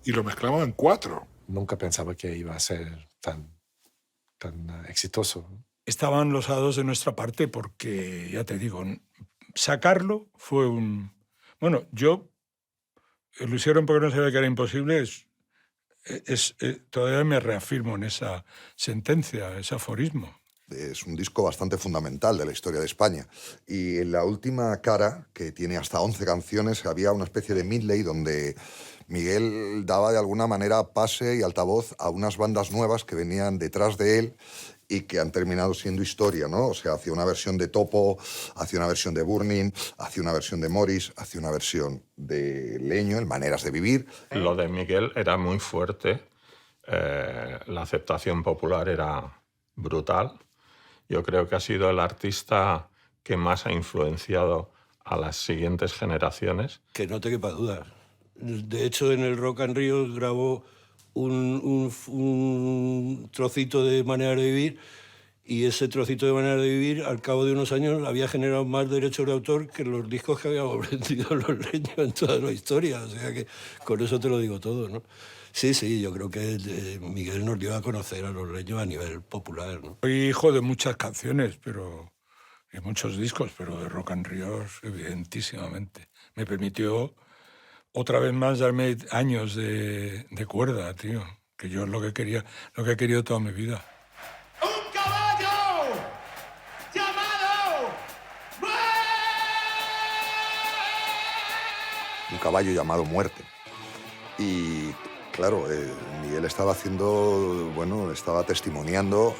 y lo mezclamos en 4. Nunca pensaba que iba a ser tan exitoso. Estaban los hados de nuestra parte porque, ya te digo, sacarlo fue un... Bueno, yo lo hicieron porque no sabía que era imposible. Todavía me reafirmo en esa sentencia, ese aforismo. Es un disco bastante fundamental de la historia de España. Y en la última cara, que tiene hasta 11 canciones, había una especie de medley donde Miguel daba de alguna manera pase y altavoz a unas bandas nuevas que venían detrás de él y que han terminado siendo historia, ¿no? O sea, hacía una versión de Topo, hacía una versión de Burning, hacía una versión de Morris, hacía una versión de Leño, en Maneras de Vivir. Lo de Miguel era muy fuerte, la aceptación popular era brutal. Yo creo que ha sido el artista que más ha influenciado a las siguientes generaciones. Que no te quepa duda. De hecho, en el Rock and Rio grabó un trocito de Manera de Vivir, y ese trocito de Manera de Vivir, al cabo de unos años, había generado más derechos de autor que los discos que habíamos vendido Los Leños en toda la historia. O sea que con eso te lo digo todo, ¿no? Sí, yo creo que Miguel nos dio a conocer a Los Leños a nivel popular, ¿no? Soy hijo de muchas canciones, de muchos discos, pero de Rock and Rio, evidentísimamente. Me permitió otra vez más darme años de cuerda, tío, que yo es lo que quería, lo que he querido toda mi vida. ¡Un caballo llamado Un caballo llamado Muerte. Y claro, Miguel estaba haciendo, bueno, estaba testimoniando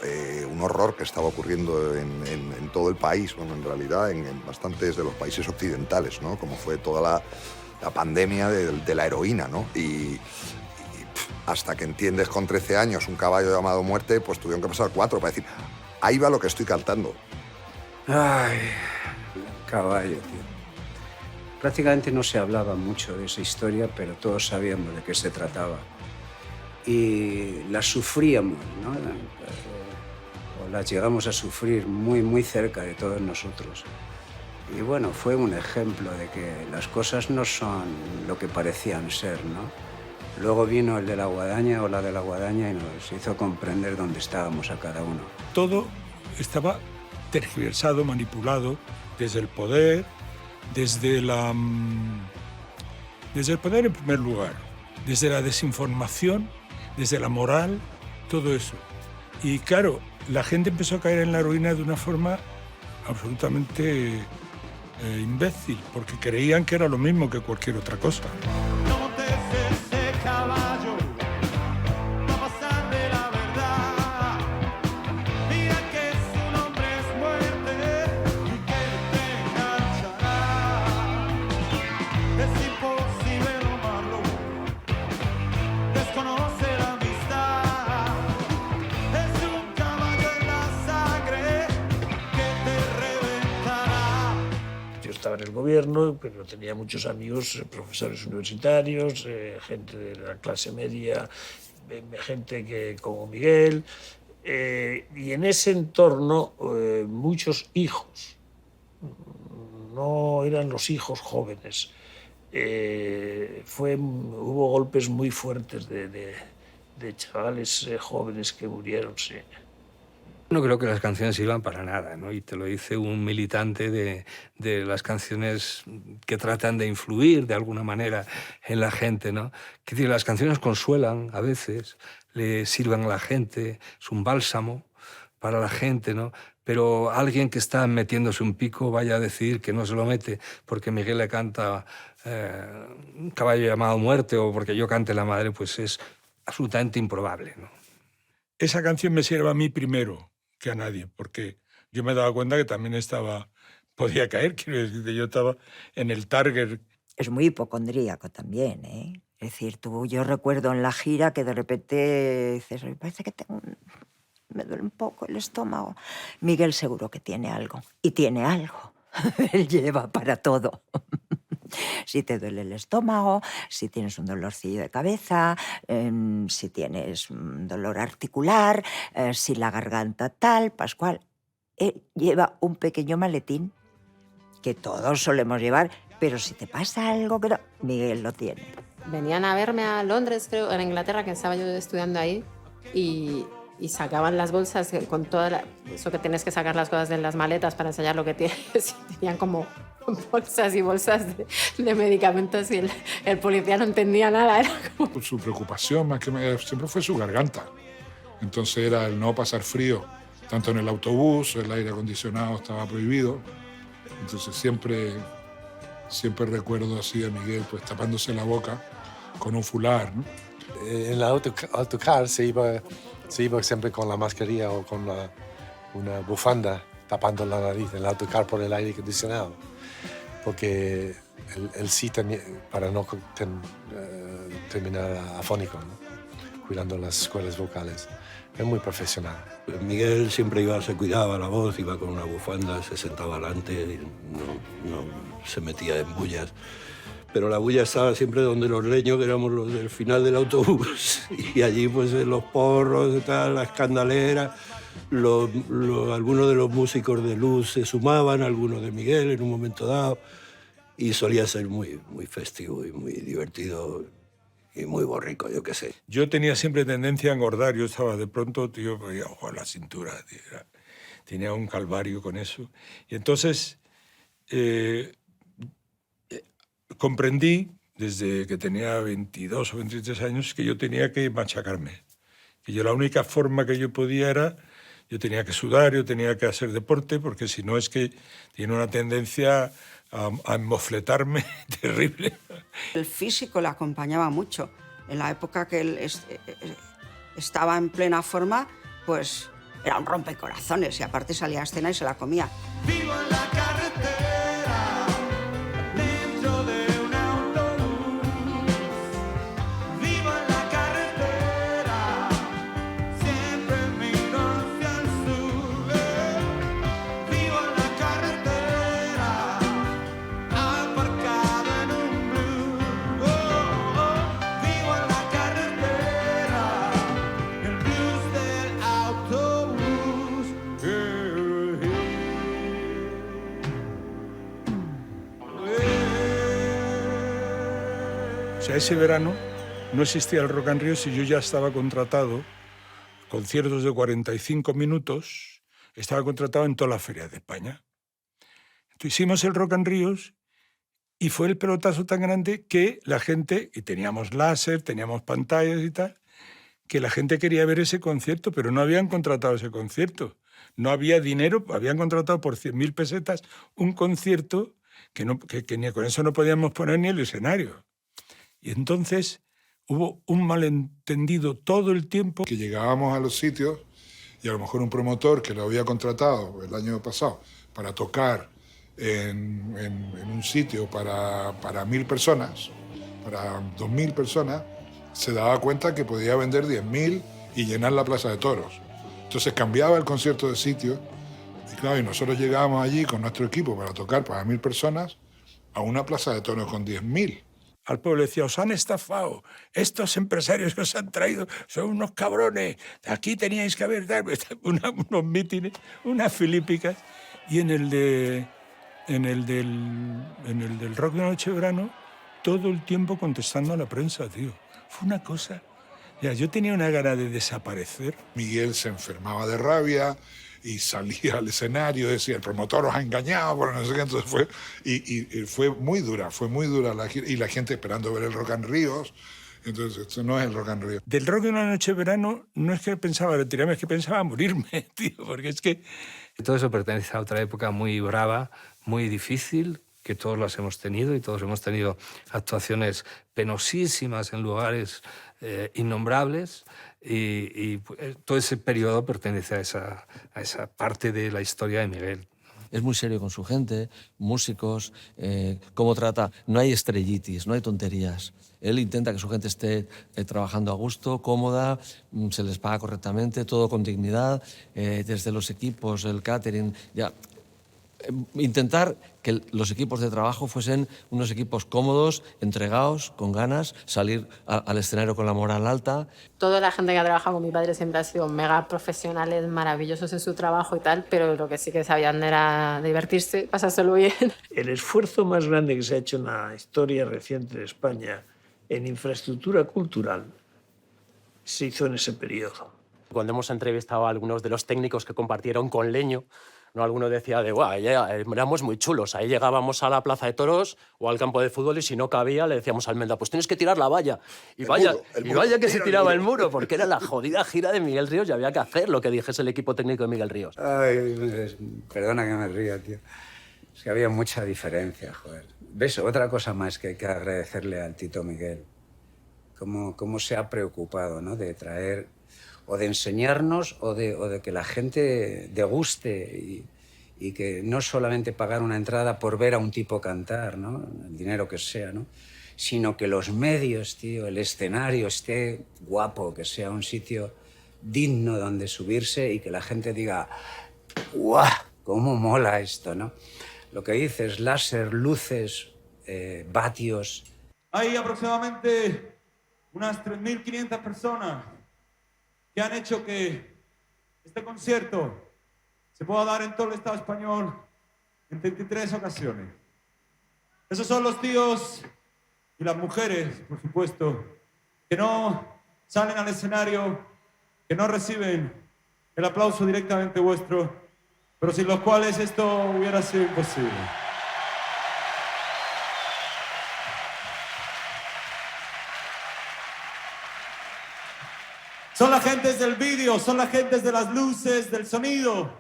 un horror que estaba ocurriendo en todo el país, bueno, en realidad en bastantes de los países occidentales, ¿no? Como fue toda la pandemia de la heroína, ¿no? Y hasta que entiendes con 13 años un caballo llamado Muerte, pues tuvieron que pasar 4 para decir, ahí va lo que estoy cantando. Ay, caballo, tío. Prácticamente no se hablaba mucho de esa historia, pero todos sabíamos de qué se trataba. Y la sufríamos, ¿no? O las llegamos a sufrir muy, muy cerca de todos nosotros. Y bueno, fue un ejemplo de que las cosas no son lo que parecían ser, ¿no? Luego vino el de la guadaña o la de la guadaña y nos hizo comprender dónde estábamos a cada uno. Todo estaba tergiversado, manipulado desde el poder, desde el poder en primer lugar, desde la desinformación, desde la moral, todo eso. Y claro, la gente empezó a caer en la heroína de una forma absolutamente imbécil, porque creían que era lo mismo que cualquier otra cosa. Estaba en el gobierno, pero tenía muchos amigos, profesores universitarios, gente de la clase media, gente como Miguel, y en ese entorno muchos hijos, no eran los hijos jóvenes, hubo golpes muy fuertes de chavales jóvenes que murieron, sí. No creo que las canciones sirvan para nada, ¿no? Y te lo dice un militante de las canciones que tratan de influir de alguna manera en la gente, ¿no? Que las canciones consuelan a veces, le sirven a la gente, es un bálsamo para la gente, ¿no? Pero alguien que está metiéndose un pico vaya a decir que no se lo mete porque Miguel le canta Un caballo llamado Muerte o porque yo cante La Madre, pues es absolutamente improbable, ¿no? Esa canción me sirve a mí primero que a nadie, porque yo me daba cuenta que también podía caer, quiero decir, yo estaba en el target. Es muy hipocondríaco también, ¿eh? Es decir, yo recuerdo en la gira que de repente dices, "Oye, parece que me duele un poco el estómago". Miguel seguro que tiene algo, y tiene algo. Él lleva para todo. Si te duele el estómago, si tienes un dolorcillo de cabeza, si tienes un dolor articular, si la garganta tal, pascual. Él lleva un pequeño maletín que todos solemos llevar, pero si te pasa algo que no, Miguel lo tiene. Venían a verme a Londres, creo, en Inglaterra, que estaba yo estudiando ahí, y sacaban las bolsas con eso que tienes que sacar las cosas de las maletas para enseñar lo que tienes. Y tenían como bolsas y bolsas de medicamentos y el policía no entendía nada. Era como... Su preocupación más que siempre fue su garganta. Entonces era el no pasar frío, tanto en el autobús, el aire acondicionado estaba prohibido. Entonces siempre recuerdo así a Miguel pues tapándose la boca con un fular, ¿no? En la autocar se iba siempre con la mascarilla o con una bufanda tapando la nariz en el autocar por el aire acondicionado, porque él sí para no terminar afónico, ¿no? Cuidando las cuerdas vocales. Es muy profesional. Miguel siempre se cuidaba la voz, iba con una bufanda, se sentaba delante y no se metía en bullas. Pero la bulla estaba siempre donde los leños, que éramos los del final del autobús. Y allí, pues, los porros y tal, la escandalera. Algunos de los músicos de luz se sumaban, algunos de Miguel en un momento dado. Y solía ser muy, muy festivo y muy divertido y muy borrico, yo qué sé. Yo tenía siempre tendencia a engordar. Yo estaba de pronto, tío, veía ojo a la cintura. Tío, tenía un calvario con eso. Y entonces comprendí, desde que tenía 22 o 23 años, que yo tenía que machacarme. Que yo la única forma que yo podía era... Yo tenía que sudar, yo tenía que hacer deporte, porque si no es que tiene una tendencia a enmofletarme terrible. El físico le acompañaba mucho. En la época que él estaba en plena forma, pues era un rompecorazones y aparte salía a escena y se la comía. Vivo en la carretera, dentro de un autobús. Vivo en la carretera, siempre miro hacia el sur. Vivo en la carretera, aparcado en un blue. Vivo en la carretera, el blues del autobús. O sea, ese verano no existía el Rock and Ríos y yo ya estaba contratado, conciertos de 45 minutos, estaba contratado en todas las ferias de España. Entonces hicimos el Rock and Ríos y fue el pelotazo tan grande que la gente, y teníamos láser, teníamos pantallas y tal, que la gente quería ver ese concierto, pero no habían contratado ese concierto. No había dinero, habían contratado por 100.000 pesetas un concierto que ni con eso no podíamos poner ni el escenario. Y entonces hubo un malentendido todo el tiempo. Que llegábamos a los sitios y a lo mejor un promotor que lo había contratado el año pasado para tocar en un sitio para 1.000 personas, para 2.000 personas, se daba cuenta que podía vender 10.000 y llenar la Plaza de Toros. Entonces cambiaba el concierto de sitio y claro, y nosotros llegábamos allí con nuestro equipo para tocar para 1.000 personas a una Plaza de Toros con 10.000. Al pueblo decía, os han estafado, estos empresarios que os han traído son unos cabrones, aquí teníais que haber dado unos mítines, unas filípicas. Y en el del Rock de Noche de Verano, todo el tiempo contestando a la prensa, tío. Fue una cosa... Ya, yo tenía una gana de desaparecer. Miguel se enfermaba de rabia y salía al escenario, decía, el promotor os ha engañado, por no sé qué. Entonces fue muy dura la gira, y la gente esperando ver el Rock and Ríos. Entonces, esto no es el Rock and Ríos. Del Rock de una Noche de Verano no es que pensaba retirarme, es que pensaba morirme, tío, porque es que... Todo eso pertenece a otra época muy brava, muy difícil, que todos las hemos tenido y todos hemos tenido actuaciones penosísimas en lugares innombrables y todo ese periodo pertenece a esa parte de la historia de Miguel. Es muy serio con su gente, músicos, cómo trata. No hay estrellitis, no hay tonterías. Él intenta que su gente esté trabajando a gusto, cómoda, se les paga correctamente, todo con dignidad, desde los equipos, el catering, ya. Intentar que los equipos de trabajo fuesen unos equipos cómodos, entregados, con ganas, salir al escenario con la moral alta. Toda la gente que ha trabajado con mi padre siempre ha sido mega profesionales, maravillosos en su trabajo y tal, pero lo que sí que sabían era divertirse, pasárselo bien. El esfuerzo más grande que se ha hecho en la historia reciente de España en infraestructura cultural se hizo en ese periodo. Cuando hemos entrevistado a algunos de los técnicos que compartieron con Leño, ¿no? Alguno decía de, guau, éramos muy chulos. Ahí llegábamos a la plaza de toros o al campo de fútbol y si no cabía le decíamos a Almendra, pues tienes que tirar la valla. Y vaya que se tiraba el muro, porque era la jodida gira de Miguel Ríos y había que hacer lo que dijese el equipo técnico de Miguel Ríos. Ay, perdona que me ría, tío. Es que había mucha diferencia, joder. ¿Ves? Otra cosa más que hay que agradecerle al Tito Miguel. Cómo se ha preocupado, ¿no? De traer o de enseñarnos o de que la gente deguste y que no solamente pagar una entrada por ver a un tipo cantar, ¿no? El dinero que sea, ¿no? Sino que los medios, tío, el escenario esté guapo, que sea un sitio digno donde subirse y que la gente diga, ¡guau! ¿Cómo mola esto, no? Lo que dices, láser, luces, vatios. Hay aproximadamente unas 3.500 personas que han hecho que este concierto se pueda dar en todo el Estado español en 33 ocasiones. Esos son los tíos y las mujeres, por supuesto, que no salen al escenario, que no reciben el aplauso directamente vuestro, pero sin los cuales esto hubiera sido imposible. Son las gentes del vídeo, son las gentes de las luces, del sonido.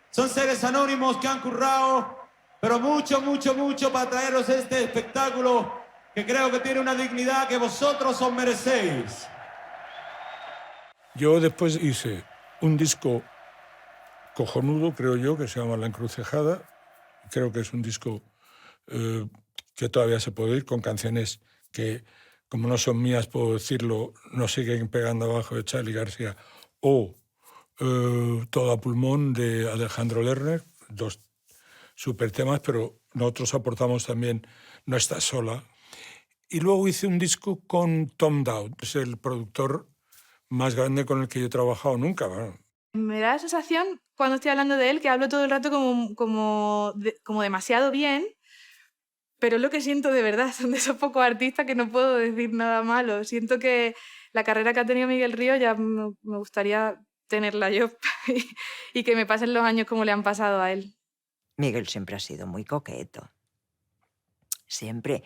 Son seres anónimos que han currado, pero mucho, mucho, mucho para traeros este espectáculo que creo que tiene una dignidad que vosotros os merecéis. Yo después hice un disco cojonudo, creo yo, que se llama La Encrucijada. Creo que es un disco que todavía se puede oír, con canciones que, como no son mías, puedo decirlo, nos siguen pegando abajo de Charly García, o Todo a pulmón de Alejandro Lerner, dos super temas, pero nosotros aportamos también No estás sola. Y luego hice un disco con Tom Dowd, es el productor más grande con el que yo he trabajado nunca. Bueno. Me da la sensación, cuando estoy hablando de él, que hablo todo el rato como demasiado bien, pero es lo que siento de verdad. Son de esos pocos artistas que no puedo decir nada malo. Siento que la carrera que ha tenido Miguel Ríos ya me gustaría tenerla yo y que me pasen los años como le han pasado a él. Miguel siempre ha sido muy coqueto. Siempre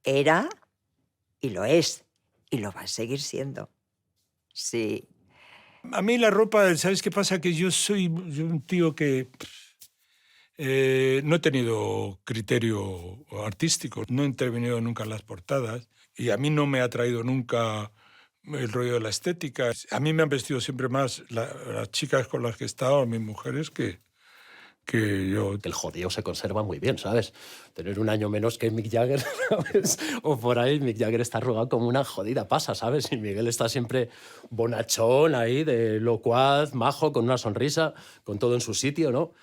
era y lo es y lo va a seguir siendo. Sí. A mí la ropa, ¿sabes qué pasa? Que yo soy un tío que no he tenido criterio artístico, no he intervenido nunca en las portadas y a mí no me ha traído nunca el rollo de la estética. A mí me han vestido siempre más las chicas con las que he estado, mis mujeres, que yo. El jodido se conserva muy bien, ¿sabes? Tener un año menos que Mick Jagger, ¿sabes? O por ahí, Mick Jagger está arrugado como una jodida pasa, ¿sabes? Y Miguel está siempre bonachón ahí, de locuaz, majo, con una sonrisa, con todo en su sitio, ¿no?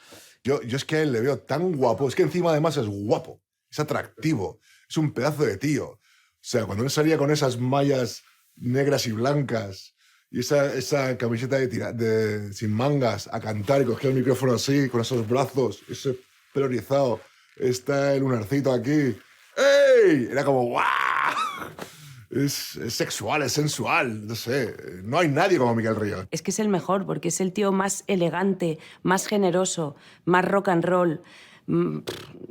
Yo es que a él le veo tan guapo, es que encima además es guapo, es atractivo, es un pedazo de tío. O sea, cuando él salía con esas mallas negras y blancas y esa camiseta sin mangas a cantar y cogía el micrófono así, con esos brazos, ese pelo rizado, está el lunarcito aquí. ¡Ey! Era como ¡guau! Es sexual, es sensual, no sé. No hay nadie como Miguel Ríos. Es que es el mejor, porque es el tío más elegante, más generoso, más rock and roll.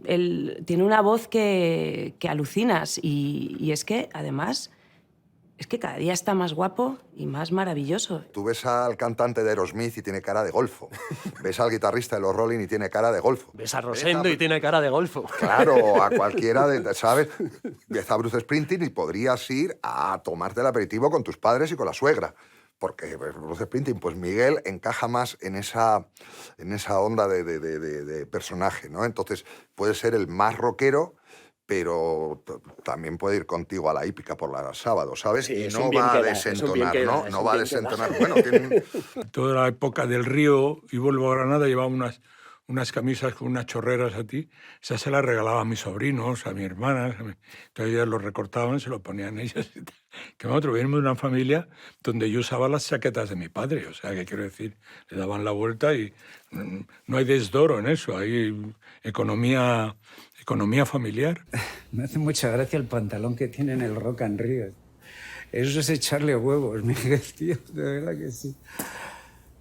Él tiene una voz que alucinas y es que, además, Es que cada día está más guapo y más maravilloso. Tú ves al cantante de Aerosmith y tiene cara de golfo. Ves al guitarrista de los Rolling y tiene cara de golfo. Ves a Rosendo y tiene cara de golfo. Claro, a cualquiera de, ¿sabes? Ves a Bruce Springsteen y podrías ir a tomarte el aperitivo con tus padres y con la suegra. Porque Bruce Springsteen, pues Miguel encaja más en esa onda de personaje, ¿no? Entonces puede ser el más rockero, pero también puede ir contigo a la hípica por la sábado, ¿sabes? Sí, y es no un bien va a queda, es un bien desentonar, queda, ¿no? es No un va a bien queda. desentonar. Bueno, tienen... Toda la época del Río y Vuelvo a Granada llevaba unas camisas con unas chorreras a ti. Esas se las regalaba a mis sobrinos, a mis hermanas. Entonces ellas lo recortaban y se lo ponían ellas. Que nosotros venimos de una familia donde yo usaba las chaquetas de mi padre. O sea, que quiero decir, le daban la vuelta y no hay desdoro en eso. Hay economía familiar. Me hace mucha gracia el pantalón que tiene en el Rock and Ríos. Eso es echarle huevos, Miguel, tío, de verdad que sí.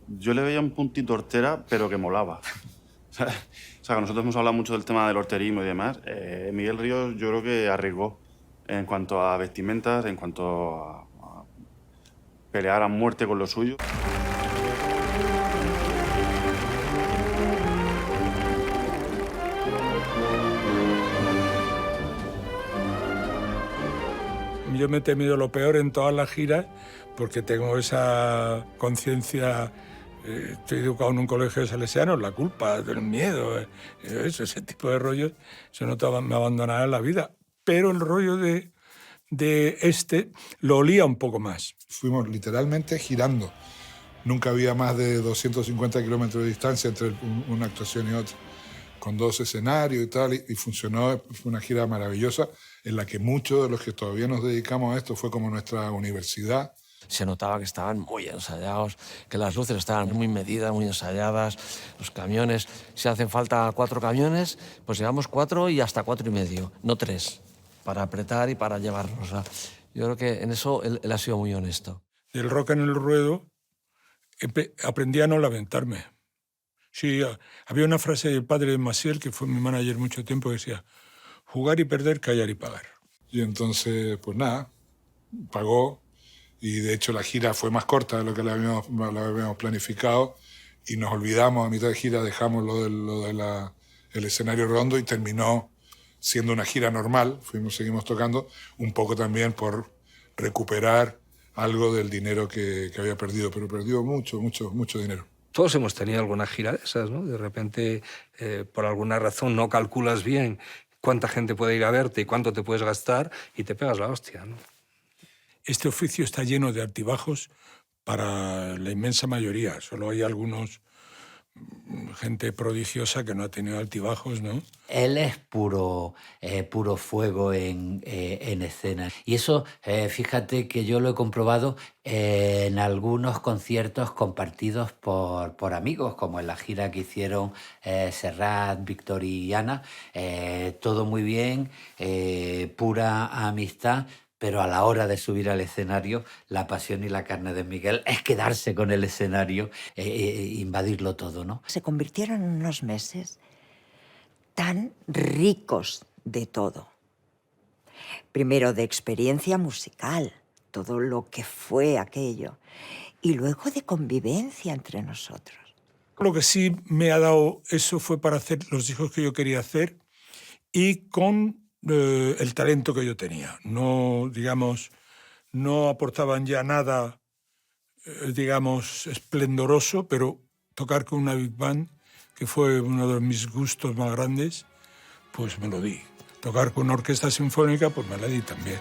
Yo le veía un puntito hortera, pero que molaba. O sea, que nosotros hemos hablado mucho del tema del horterismo y demás. Miguel Ríos yo creo que arriesgó en cuanto a vestimentas, en cuanto a pelear a muerte con lo suyo. Yo me he temido lo peor en todas las giras porque tengo esa conciencia. Estoy educado en un colegio de salesianos, la culpa, el miedo, ese tipo de rollos, se notaba, me abandonaba en la vida. Pero el rollo de lo olía un poco más. Fuimos literalmente girando. Nunca había más de 250 kilómetros de distancia entre una actuación y otra, con 2 escenarios y tal, y funcionó. Fue una gira maravillosa en la que muchos de los que todavía nos dedicamos a esto fue como nuestra universidad. Se notaba que estaban muy ensayados, que las luces estaban muy medidas, muy ensayadas, los camiones. Si hacen falta 4 camiones, pues llevamos 4 y hasta 4 y medio, no 3, para apretar y para llevarlos. O sea, yo creo que en eso él ha sido muy honesto. Del rock en el ruedo aprendí a no lamentarme. Sí, había una frase del padre de Maciel, que fue mi manager mucho tiempo, que decía: jugar y perder, callar y pagar. Y entonces, pues nada, pagó. Y de hecho la gira fue más corta de lo que la habíamos planificado y nos olvidamos a mitad de gira, dejamos lo del escenario redondo y terminó siendo una gira normal. Seguimos tocando un poco también por recuperar algo del dinero que había perdido, pero perdió mucho dinero. Todos hemos tenido alguna gira de esas, ¿no? De repente, por alguna razón, no calculas bien cuánta gente puede ir a verte y cuánto te puedes gastar y te pegas la hostia, ¿no? Este oficio está lleno de altibajos para la inmensa mayoría. Solo hay gente prodigiosa que no ha tenido altibajos, ¿no? Él es puro fuego en escena. Y eso, fíjate que yo lo he comprobado en algunos conciertos compartidos por amigos, como en la gira que hicieron Serrat, Víctor y Ana. Todo muy bien, pura amistad. Pero a la hora de subir al escenario, la pasión y la carne de Miguel es quedarse con el escenario e invadirlo todo, ¿no? Se convirtieron en unos meses tan ricos de todo. Primero de experiencia musical, todo lo que fue aquello, y luego de convivencia entre nosotros. Lo que sí me ha dado eso fue para hacer los discos que yo quería hacer y con el talento que yo tenía. No, digamos, no aportaban ya nada, digamos, esplendoroso, pero tocar con una big band, que fue uno de mis gustos más grandes, pues me lo di. Tocar con una orquesta sinfónica, pues me la di también.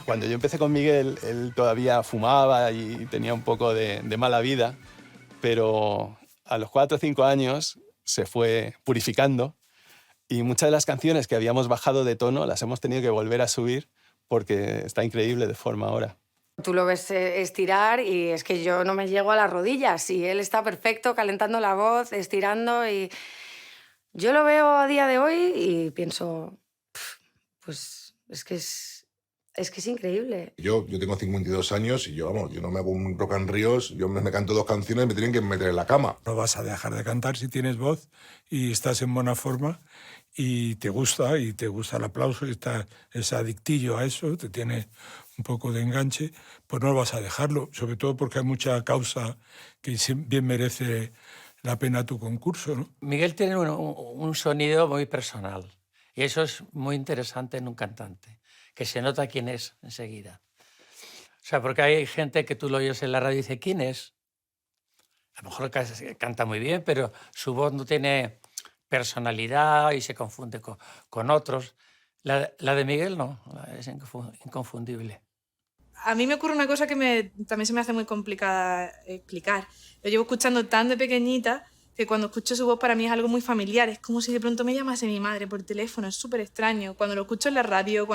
Cuando yo empecé con Miguel, él todavía fumaba y tenía un poco de mala vida, pero a los 4 o 5 años se fue purificando y muchas de las canciones que habíamos bajado de tono las hemos tenido que volver a subir porque está increíble de forma ahora. Tú lo ves estirar y es que yo no me llego a las rodillas y él está perfecto, calentando la voz, estirando y yo lo veo a día de hoy y pienso, pues es que es Es que es increíble. Yo tengo 52 años y yo no me hago un Rock and Ríos, yo me canto 2 canciones y me tienen que meter en la cama. No vas a dejar de cantar si tienes voz y estás en buena forma y te gusta el aplauso y es adictillo a eso, te tiene un poco de enganche, pues no vas a dejarlo, sobre todo porque hay mucha causa que bien merece la pena tu concurso, ¿no? Miguel tiene un sonido muy personal y eso es muy interesante en un cantante, que se nota quién es enseguida. O sea, porque hay gente que tú lo oyes en la radio y dice, ¿quién es? A lo mejor canta muy bien, pero su voz no tiene personalidad y se confunde con otros. La de Miguel no, es inconfundible. A mí me ocurre una cosa que también se me hace muy complicada explicar. Lo llevo escuchando tan de pequeñita que cuando escucho su voz para mí es algo muy familiar. Es como si de pronto me llamase mi madre por teléfono. Es súper extraño. Cuando lo escucho en la radio,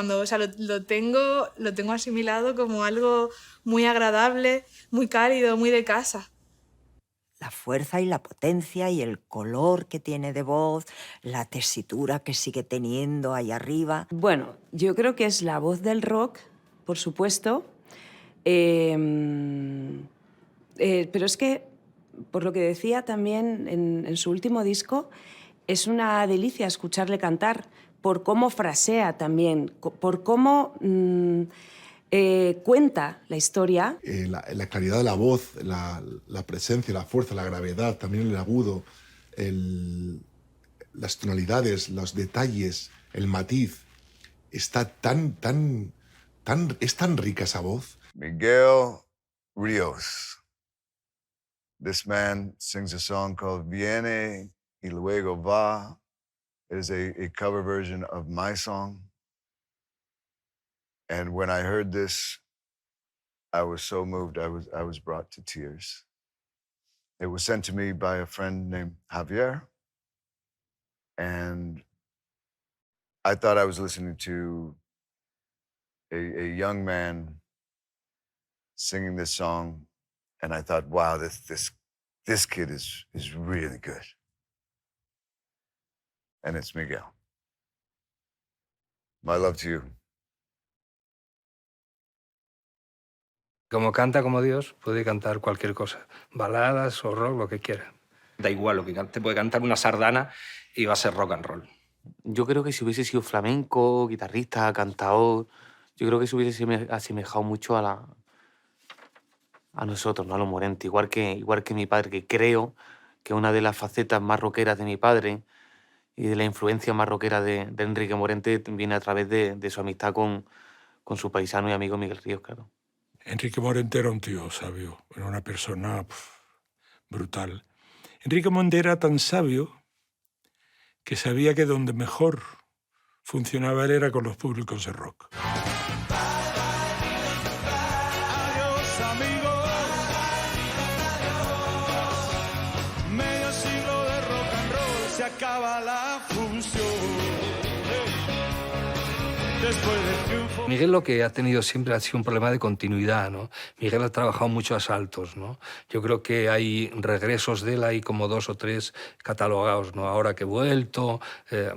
lo tengo asimilado como algo muy agradable, muy cálido, muy de casa. La fuerza y la potencia y el color que tiene de voz, la tesitura que sigue teniendo ahí arriba. Bueno, yo creo que es la voz del rock, por supuesto. Pero es que, por lo que decía también en su último disco, es una delicia escucharle cantar, por cómo frasea también, por cómo cuenta la historia. La claridad de la voz, la presencia, la fuerza, la gravedad, también el agudo, las tonalidades, los detalles, el matiz. Está es tan rica esa voz. Miguel Ríos. This man sings a song called Viene y Luego Va. It is a cover version of my song. And when I heard this, I was so moved, I was brought to tears. It was sent to me by a friend named Javier. And I thought I was listening to a young man singing this song, and I thought, wow, this kid is really good. And it's Miguel. My love to you. Como canta como Dios, puede cantar cualquier cosa, baladas o rock, lo que quiera. Da igual lo que cante, puede cantar una sardana y va a ser rock and roll. Yo creo que si hubiese sido flamenco, guitarrista, cantador, yo creo que se hubiese asemejado mucho a nosotros, ¿no? A los Morente. Igual que mi padre, que creo que una de las facetas más rockeras de mi padre y de la influencia más rockera de Enrique Morente viene a través de su amistad con su paisano y amigo Miguel Ríos, claro. Enrique Morente era un tío sabio, era una persona brutal. Enrique Morente era tan sabio que sabía que donde mejor funcionaba él era con los públicos de rock. Adiós, amigos. Medio siglo de rock and roll, se acaba la función. Después del triunfo. Miguel lo que ha tenido siempre ha sido un problema de continuidad, ¿no? Miguel ha trabajado mucho a saltos, ¿no? Yo creo que hay regresos de él, hay como 2 o 3 catalogados, ¿no? Ahora que he vuelto,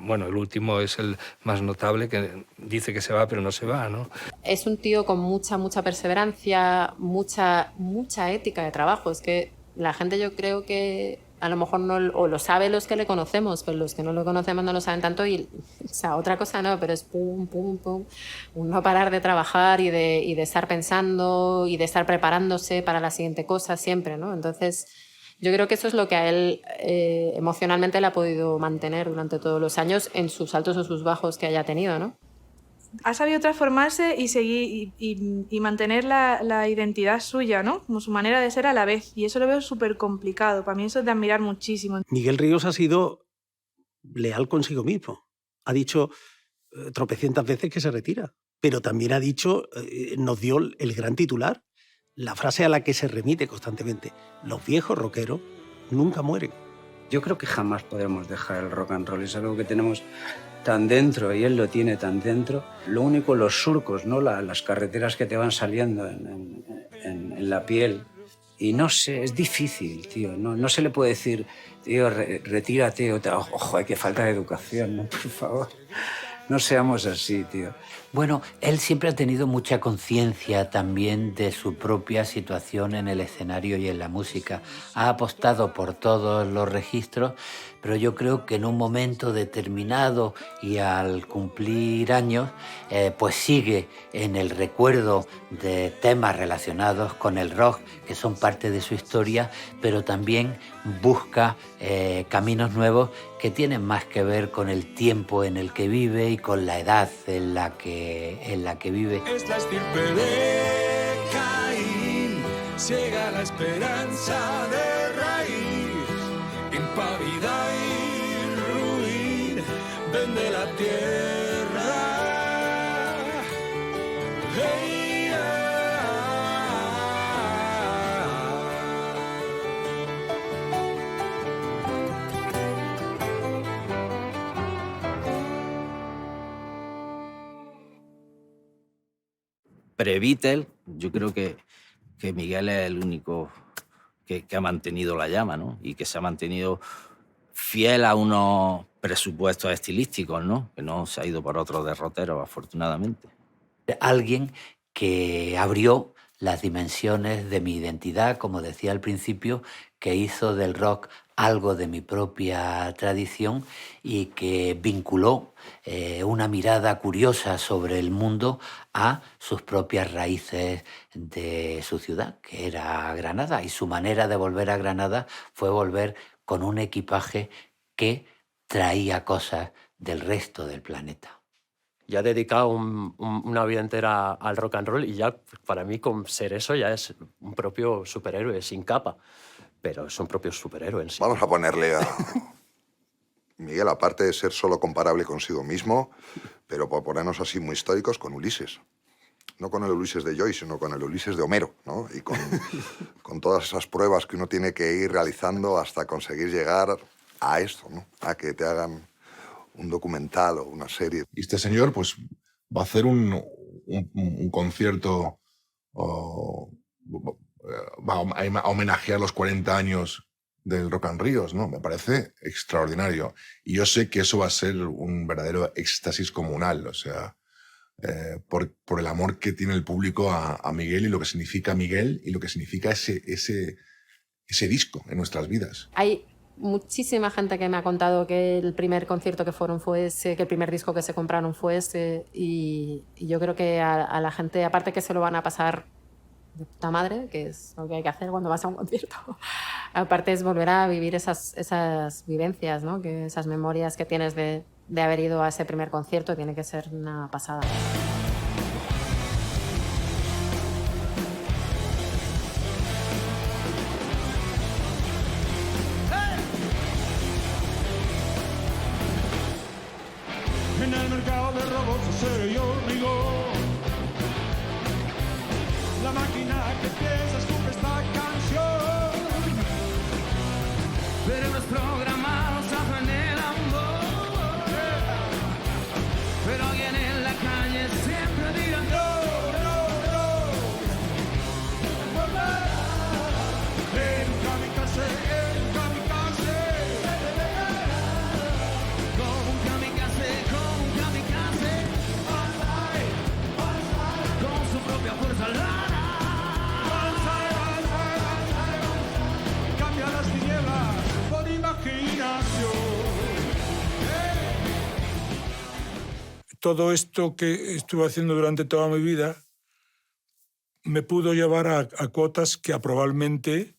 bueno, el último es el más notable, que dice que se va, pero no se va, ¿no? Es un tío con mucha perseverancia, mucha ética de trabajo. Es que la gente, yo creo que a lo mejor no o lo sabe los que le conocemos, pero los que no lo conocemos no lo saben tanto. Y, o sea, otra cosa no, pero es pum, pum, pum. Un no parar de trabajar y de estar pensando y de estar preparándose para la siguiente cosa siempre, ¿no? Entonces, yo creo que eso es lo que a él emocionalmente le ha podido mantener durante todos los años en sus altos o sus bajos que haya tenido, ¿no? Ha sabido transformarse y seguir y mantener la identidad suya, ¿no? Como su manera de ser a la vez. Y eso lo veo súper complicado. Para mí eso es de admirar muchísimo. Miguel Ríos ha sido leal consigo mismo. Ha dicho tropecientas veces que se retira, pero también ha dicho, nos dio el gran titular, la frase a la que se remite constantemente: los viejos rockeros nunca mueren. Yo creo que jamás podremos dejar el rock and roll. Es algo que tenemos tan dentro y él lo tiene tan dentro. Lo único, los surcos, ¿no? Las carreteras que te van saliendo en la piel. Y no sé, es difícil, tío. No se le puede decir, tío, retírate. Ojo, qué falta de educación, ¿no? Por favor. No seamos así, tío. Bueno, él siempre ha tenido mucha conciencia también de su propia situación en el escenario y en la música. Ha apostado por todos los registros, pero yo creo que en un momento determinado y al cumplir años, pues sigue en el recuerdo de temas relacionados con el rock, que son parte de su historia, pero también busca caminos nuevos que tienen más que ver con el tiempo en el que vive y con la edad en la que vive. Es la estirpe de Caín, ciega la esperanza de raíz, impávida y ruin, vende la tierra. Hey, Pre-Beatle, yo creo que Miguel es el único que ha mantenido la llama, ¿no? Y que se ha mantenido fiel a unos presupuestos estilísticos, ¿no? Que no se ha ido por otros derroteros, afortunadamente. Alguien que abrió las dimensiones de mi identidad, como decía al principio, que hizo del rock algo de mi propia tradición y que vinculó una mirada curiosa sobre el mundo a sus propias raíces de su ciudad, que era Granada. Y su manera de volver a Granada fue volver con un equipaje que traía cosas del resto del planeta. Ya ha dedicado una vida entera al rock and roll y ya para mí con ser eso ya es un propio superhéroe sin capa, pero es un propio superhéroe en sí. Vamos a ponerle a Miguel, aparte de ser solo comparable consigo mismo, pero por ponernos así muy históricos, con Ulises. No con el Ulises de Joyce, sino con el Ulises de Homero, ¿no? Y con todas esas pruebas que uno tiene que ir realizando hasta conseguir llegar a esto, ¿no? A que te hagan un documental o una serie. Y este señor pues va a hacer un concierto, va a homenajear los 40 años del Rock and Ríos, ¿no? Me parece extraordinario. Y yo sé que eso va a ser un verdadero éxtasis comunal, o sea, por el amor que tiene el público a Miguel y lo que significa Miguel y lo que significa ese disco en nuestras vidas. Hay muchísima gente que me ha contado que el primer concierto que fueron fue ese, que el primer disco que se compraron fue ese, y yo creo que a la gente, aparte que se lo van a pasar de puta madre, que es lo que hay que hacer cuando vas a un concierto, aparte es volver a vivir esas vivencias, ¿no? Que esas memorias que tienes de haber ido a ese primer concierto, tiene que ser una pasada. En el mercado de robos, acero y hormigón, la máquina que piensa escupe esta canción, Cerebros programados hacen el amor, pero alguien en la calle siempre dirá no, no, no. En un kamikaze, en un kamikaze, Como un kamikaze, con su propia fuerza lara. cambia las tinieblas por imaginación. Todo esto que estuve haciendo durante toda mi vida me pudo llevar a cotas que probablemente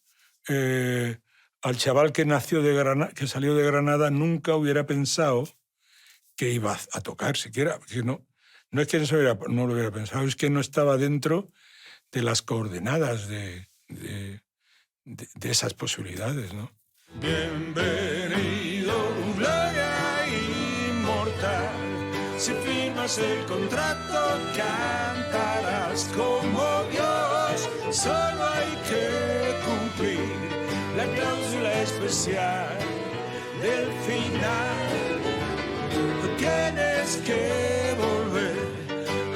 al chaval que nació que salió de Granada nunca hubiera pensado que iba a tocar siquiera. Porque no es que no lo hubiera pensado, es que no estaba dentro de las coordenadas de esas posibilidades, ¿no? Bienvenido, gloria inmortal. Si firmas el contrato, cantarás como Dios. Solo hay que cumplir la cláusula especial del final. Tienes que volver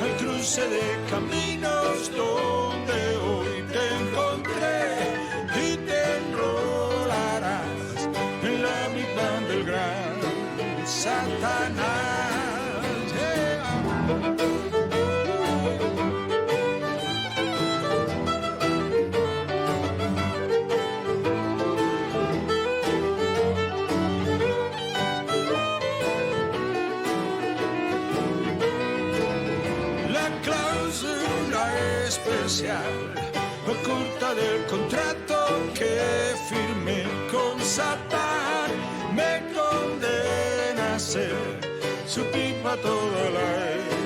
al cruce de caminos donde hoy te encontré y te enrolarás en la mitad del gran Satanás. es una especial, oculta del contrato que firmé con Satán. Me condena a ser su pipa toda la